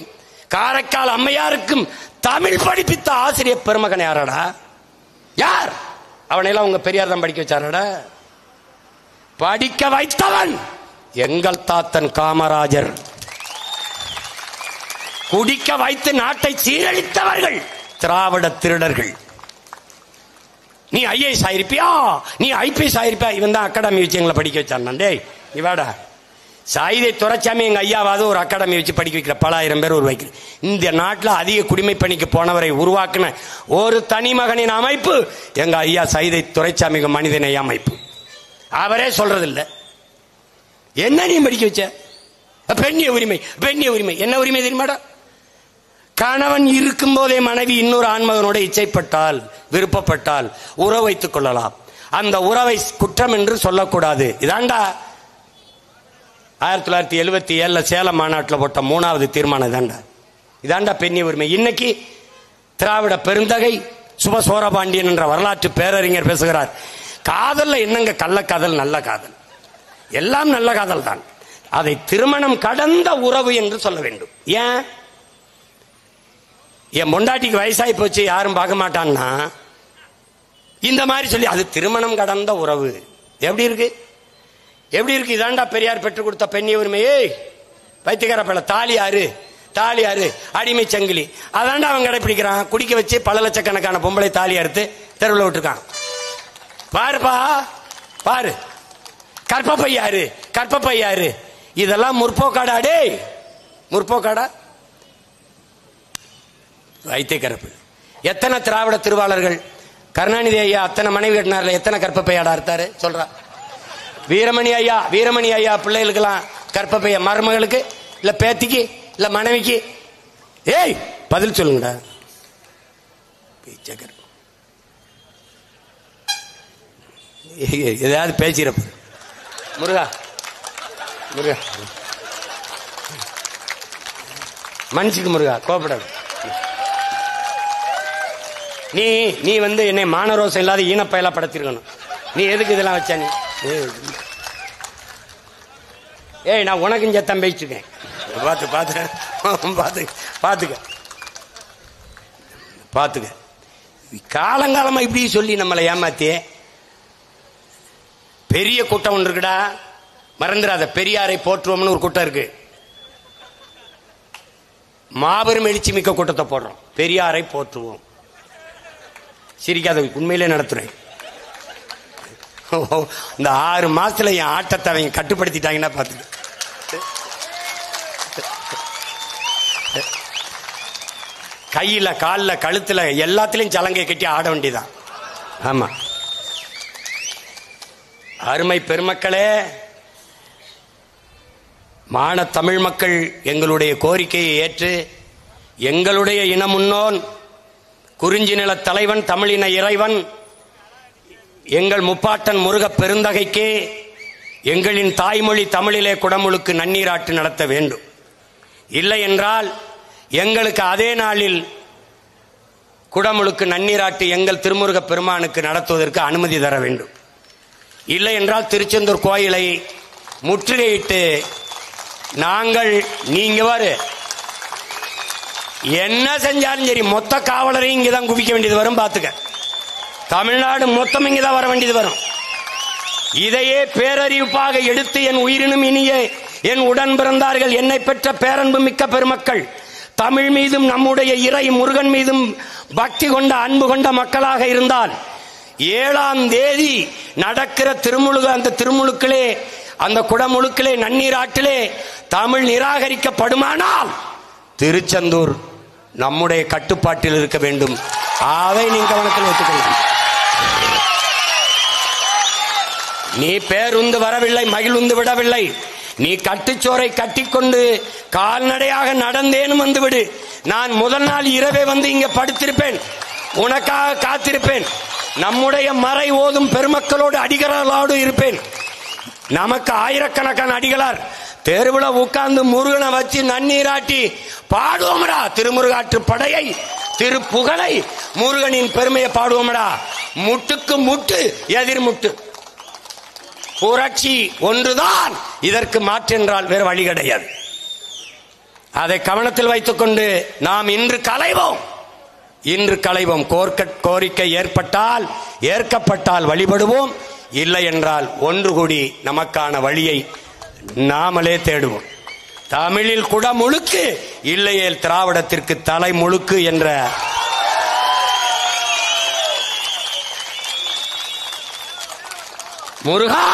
காரைக்கால் அம்மையாருக்கும் தமிழ் படிப்பித்த ஆசிரியர் பெருமகன் யாரடா? யார்? அவனையெல்லாம் உங்க பெரியார் தான் படிக்க வச்சாரடா? படிக்க வைத்தவன் எங்கள் தாத்தன் காமராஜர். குடிக்க வைத்து நாட்டை சீரழித்தவர்கள் திராவிட திருடர்கள். நீ ஐஏஎஸ் ஆயிருப்பியா, நீ ஐபிஎஸ் ஆயிருப்பியா? இவன் தான் அகாடமி வச்சு எங்களை படிக்க வச்சான். டேய் நீ வாடா. சாயிதை துரைச்சாமி எங்க ஐயாவாவது ஒரு அகாடமி வச்சு படிக்க வைக்கிற, பல ஆயிரம் பேர் உருவாக்கிற. இந்த நாட்டில் அதிக குடிமை பணிக்கு போனவரை உருவாக்கின ஒரு தனி மகனின் அமைப்பு எங்க ஐயா சைதை துரைச்சாமி மனிதநேய அமைப்பு. அவரே சொல்றதில்ல. என்ன நீ படிக்க வச்ச? பெண்ணிய உரிமை. பெண்ணிய உரிமை என்ன உரிமை தெரியுமாடா? கணவன் இருக்கும் போதே மனைவி இன்னொரு ஆண்மகனோட இச்சைப்பட்டால், விருப்பப்பட்டால் உறவு வைத்துக் கொள்ளலாம். அந்த உறவை குற்றம் என்று சொல்லக்கூடாது. இதாண்டா 1977 சேலம் மாநாட்டில் போட்ட 3வது தீர்மானம். இதாண்டா பெண்ணிய உரிமை. இன்னைக்கு திராவிட பெருந்தகை சுபசோரபாண்டியன் என்ற வரலாற்று பேரறிஞர் பேசுகிறார். காதல்ல என்னங்க கள்ளக்காதல், நல்ல காதல், எல்லாம் நல்ல காதல் தான். அதை திருமணம் கடந்த உறவு என்று சொல்ல வேண்டும். ஏன் என் பொண்டாட்டிக்கு வயசாகி போச்சு யாரும் பார்க்க மாட்டான்னா இந்த மாதிரி சொல்லி அது திருமணம் கடந்த உறவு எப்படி இருக்கு? எப்படி இருக்கு? இதாண்டா பெரியார் பெற்றுக் கொடுத்த பெண்ணிய உரிமையே. பைத்தியக்கார பல தாலியாரு, தாலியாரு அடிமை சங்கிலி, அதாண்டா அவன் கடைப்பிடிக்கிறான். குடிக்க வச்சு பல லட்சக்கணக்கான பொம்பளை தாலி அறுத்து தெருவில் விட்டுருக்கான். பாருப்பா பாரு. கற்பப்பையாரு, கற்பப்பையாரு, இதெல்லாம் முற்போக்காடா? டே முற்போக்காடா? வைத்தியக்கரப்பு. எத்தனை திராவிட திருவாளர்கள்? கருணாநிதி ஐயா அத்தனை மனைவி கட்டினார்ல, எத்தனை கற்பப்பையாடா அறுத்தாரு சொல்றா? வீரமணி ஐயா, வீரமணி ஐயா பிள்ளைகளுக்கெல்லாம் கற்பப்பைய, மருமகளுக்கு இல்ல பேத்திக்கு இல்ல மனைவிக்கு? ஏய் பதில் சொல்லுங்கடா. எதாவது பேசிறப்ப முருகா, முருகா மனுஷுக்கு முருகா கோபப்படாது. நீ நீ என்னை மானரோசம் இல்லாத ஈனப்பயலா படைச்சிருக்கணும். நீ எதுக்கு இதெல்லாம் வச்சா? நீ ஏய் நான் உனக்கும் சத்தம் பேசிருக்கேன். பார்த்து பார்த்து பார்த்து பார்த்துக்க பார்த்துக்க. காலங்காலமா இப்படி சொல்லி நம்மளை ஏமாத்தி பெரிய கூட்டம் ஒன்று இருக்குடா, மறந்துடாத. பெரியாரை போற்றுவோம்னு ஒரு கூட்டம் இருக்கு. மாபெரும் எழுச்சி மிக்க கூட்டத்தை போடுறோம். பெரியாரை போற்றுவோம். சிரிக்காத, உண்மையிலே நடத்துறேன். இந்த 6 மாசத்துல என் ஆட்டத்தை அவங்க கட்டுப்படுத்திட்டாங்கன்னா பாத்துக்க. கையில காலில் கழுத்துல எல்லாத்திலையும் சலங்கை கட்டி ஆட வேண்டியதான். ஆமா அருமை பெருமக்களே, மான தமிழ் மக்கள் எங்களுடைய கோரிக்கையை ஏற்று எங்களுடைய இன முன்னோன், குறிஞ்சி நில தலைவன், தமிழின இறைவன், எங்கள் முப்பாட்டன் முருக பெருந்தகைக்கு எங்களின் தாய்மொழி தமிழிலே குடமுழுக்கு நன்னீராட்டு நடத்த வேண்டும். இல்லை என்றால் எங்களுக்கு அதே நாளில் குடமுழுக்கு நன்னீராட்டு எங்கள் திருமுருக பெருமானுக்கு நடத்துவதற்கு அனுமதி தர வேண்டும். இல்லை என்றால் திருச்செந்தூர் கோயிலை முற்றுகையிட்டு நாங்கள் நீங்க வாரு என்ன செஞ்சாலும் சரி மொத்த காவலரையும் இங்கதான் குவிக்க வேண்டியது வரும். பார்த்துக்க, தமிழ்நாடு மொத்தம் இங்கதான் வர வேண்டியது வரும். இதையே பேரறிவிப்பாக எடுத்து என் உயிரினும் இனிய என் உடன் பிறந்தார்கள் என்னை பெற்ற பேரன்பு மிக்க பெருமக்கள் தமிழ் மீதும் நம்முடைய இறை முருகன் மீதும் பக்தி கொண்ட அன்பு கொண்ட மக்களாக இருந்தால் 7ஆம் தேதி நடக்கிற திருமுழுக்கு, அந்த திருமுழுக்கிலே அந்த குடமுழுக்கிலே நன்னீராட்டிலே தமிழ் நிராகரிக்கப்படுமானால் திருச்செந்தூர் நம்முடைய கட்டுப்பாட்டில் இருக்க வேண்டும். அதை நீ கவனத்தில் வைத்துக்கொள்ள. நீ பேருந்து வரவில்லை, மகிழ்ந்து விடவில்லை. நீ கட்டுச்சோரை கட்டிக்கொண்டு கால்நடையாக நடந்தேனும் வந்துவிடு. நான் முதல் நாள் இரவே வந்து இங்க படுத்திருப்பேன், உனக்காக காத்திருப்பேன். நம்முடைய மறை ஓதும் பெருமக்களோடு அடிகளாரோடு இருப்பேன். நமக்கு ஆயிரக்கணக்கான அடிகளார் தெருவில் உட்கார்ந்து முருகனை வச்சு நன்னீராட்டி பாடுவோம்டா. திருமுருகாற்று படையை, திருப்புகழை, முருகனின் பெருமையை பாடுவோம்டா. முட்டுக்கு முட்டு எதிர்முட்டு. புரட்சி ஒன்றுதான் இதற்கு மாற்றென்றால் வேறு வழி கிடையாது. அதை கவனத்தில் வைத்துக் கொண்டு நாம் இன்று களைவோம். கோரிக்கை ஏற்பட்டால் ஏற்கப்பட்டால் வழிபடுவோம், இல்லை என்றால் ஒன்று கூடி நமக்கான வழியை நாமளே தேடுவோம். தமிழில் குடமுழுக்கு, இல்லையேல் திராவிடத்திற்கு தலை முழுக்கு என்ற முருகா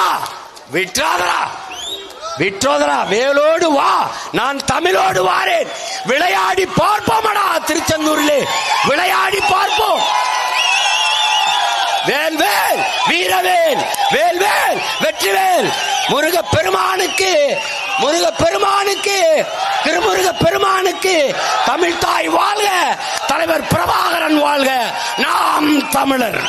விற்றோதரா வேலோடு வா, நான் தமிழோடு வாரேன். விளையாடி பார்ப்போமடா திருச்செந்தூரிலே, விளையாடி பார்ப்போம். வேல்வேல் வீரவேல், வேல்வேல் வெற்றிவேல். முருக பெருமானுக்கு திருமுருக பெருமானுக்கு தமிழ் தாய் வாழ்க, தலைவர் பிரபாகரன் வாழ்க. நாம் தமிழர்.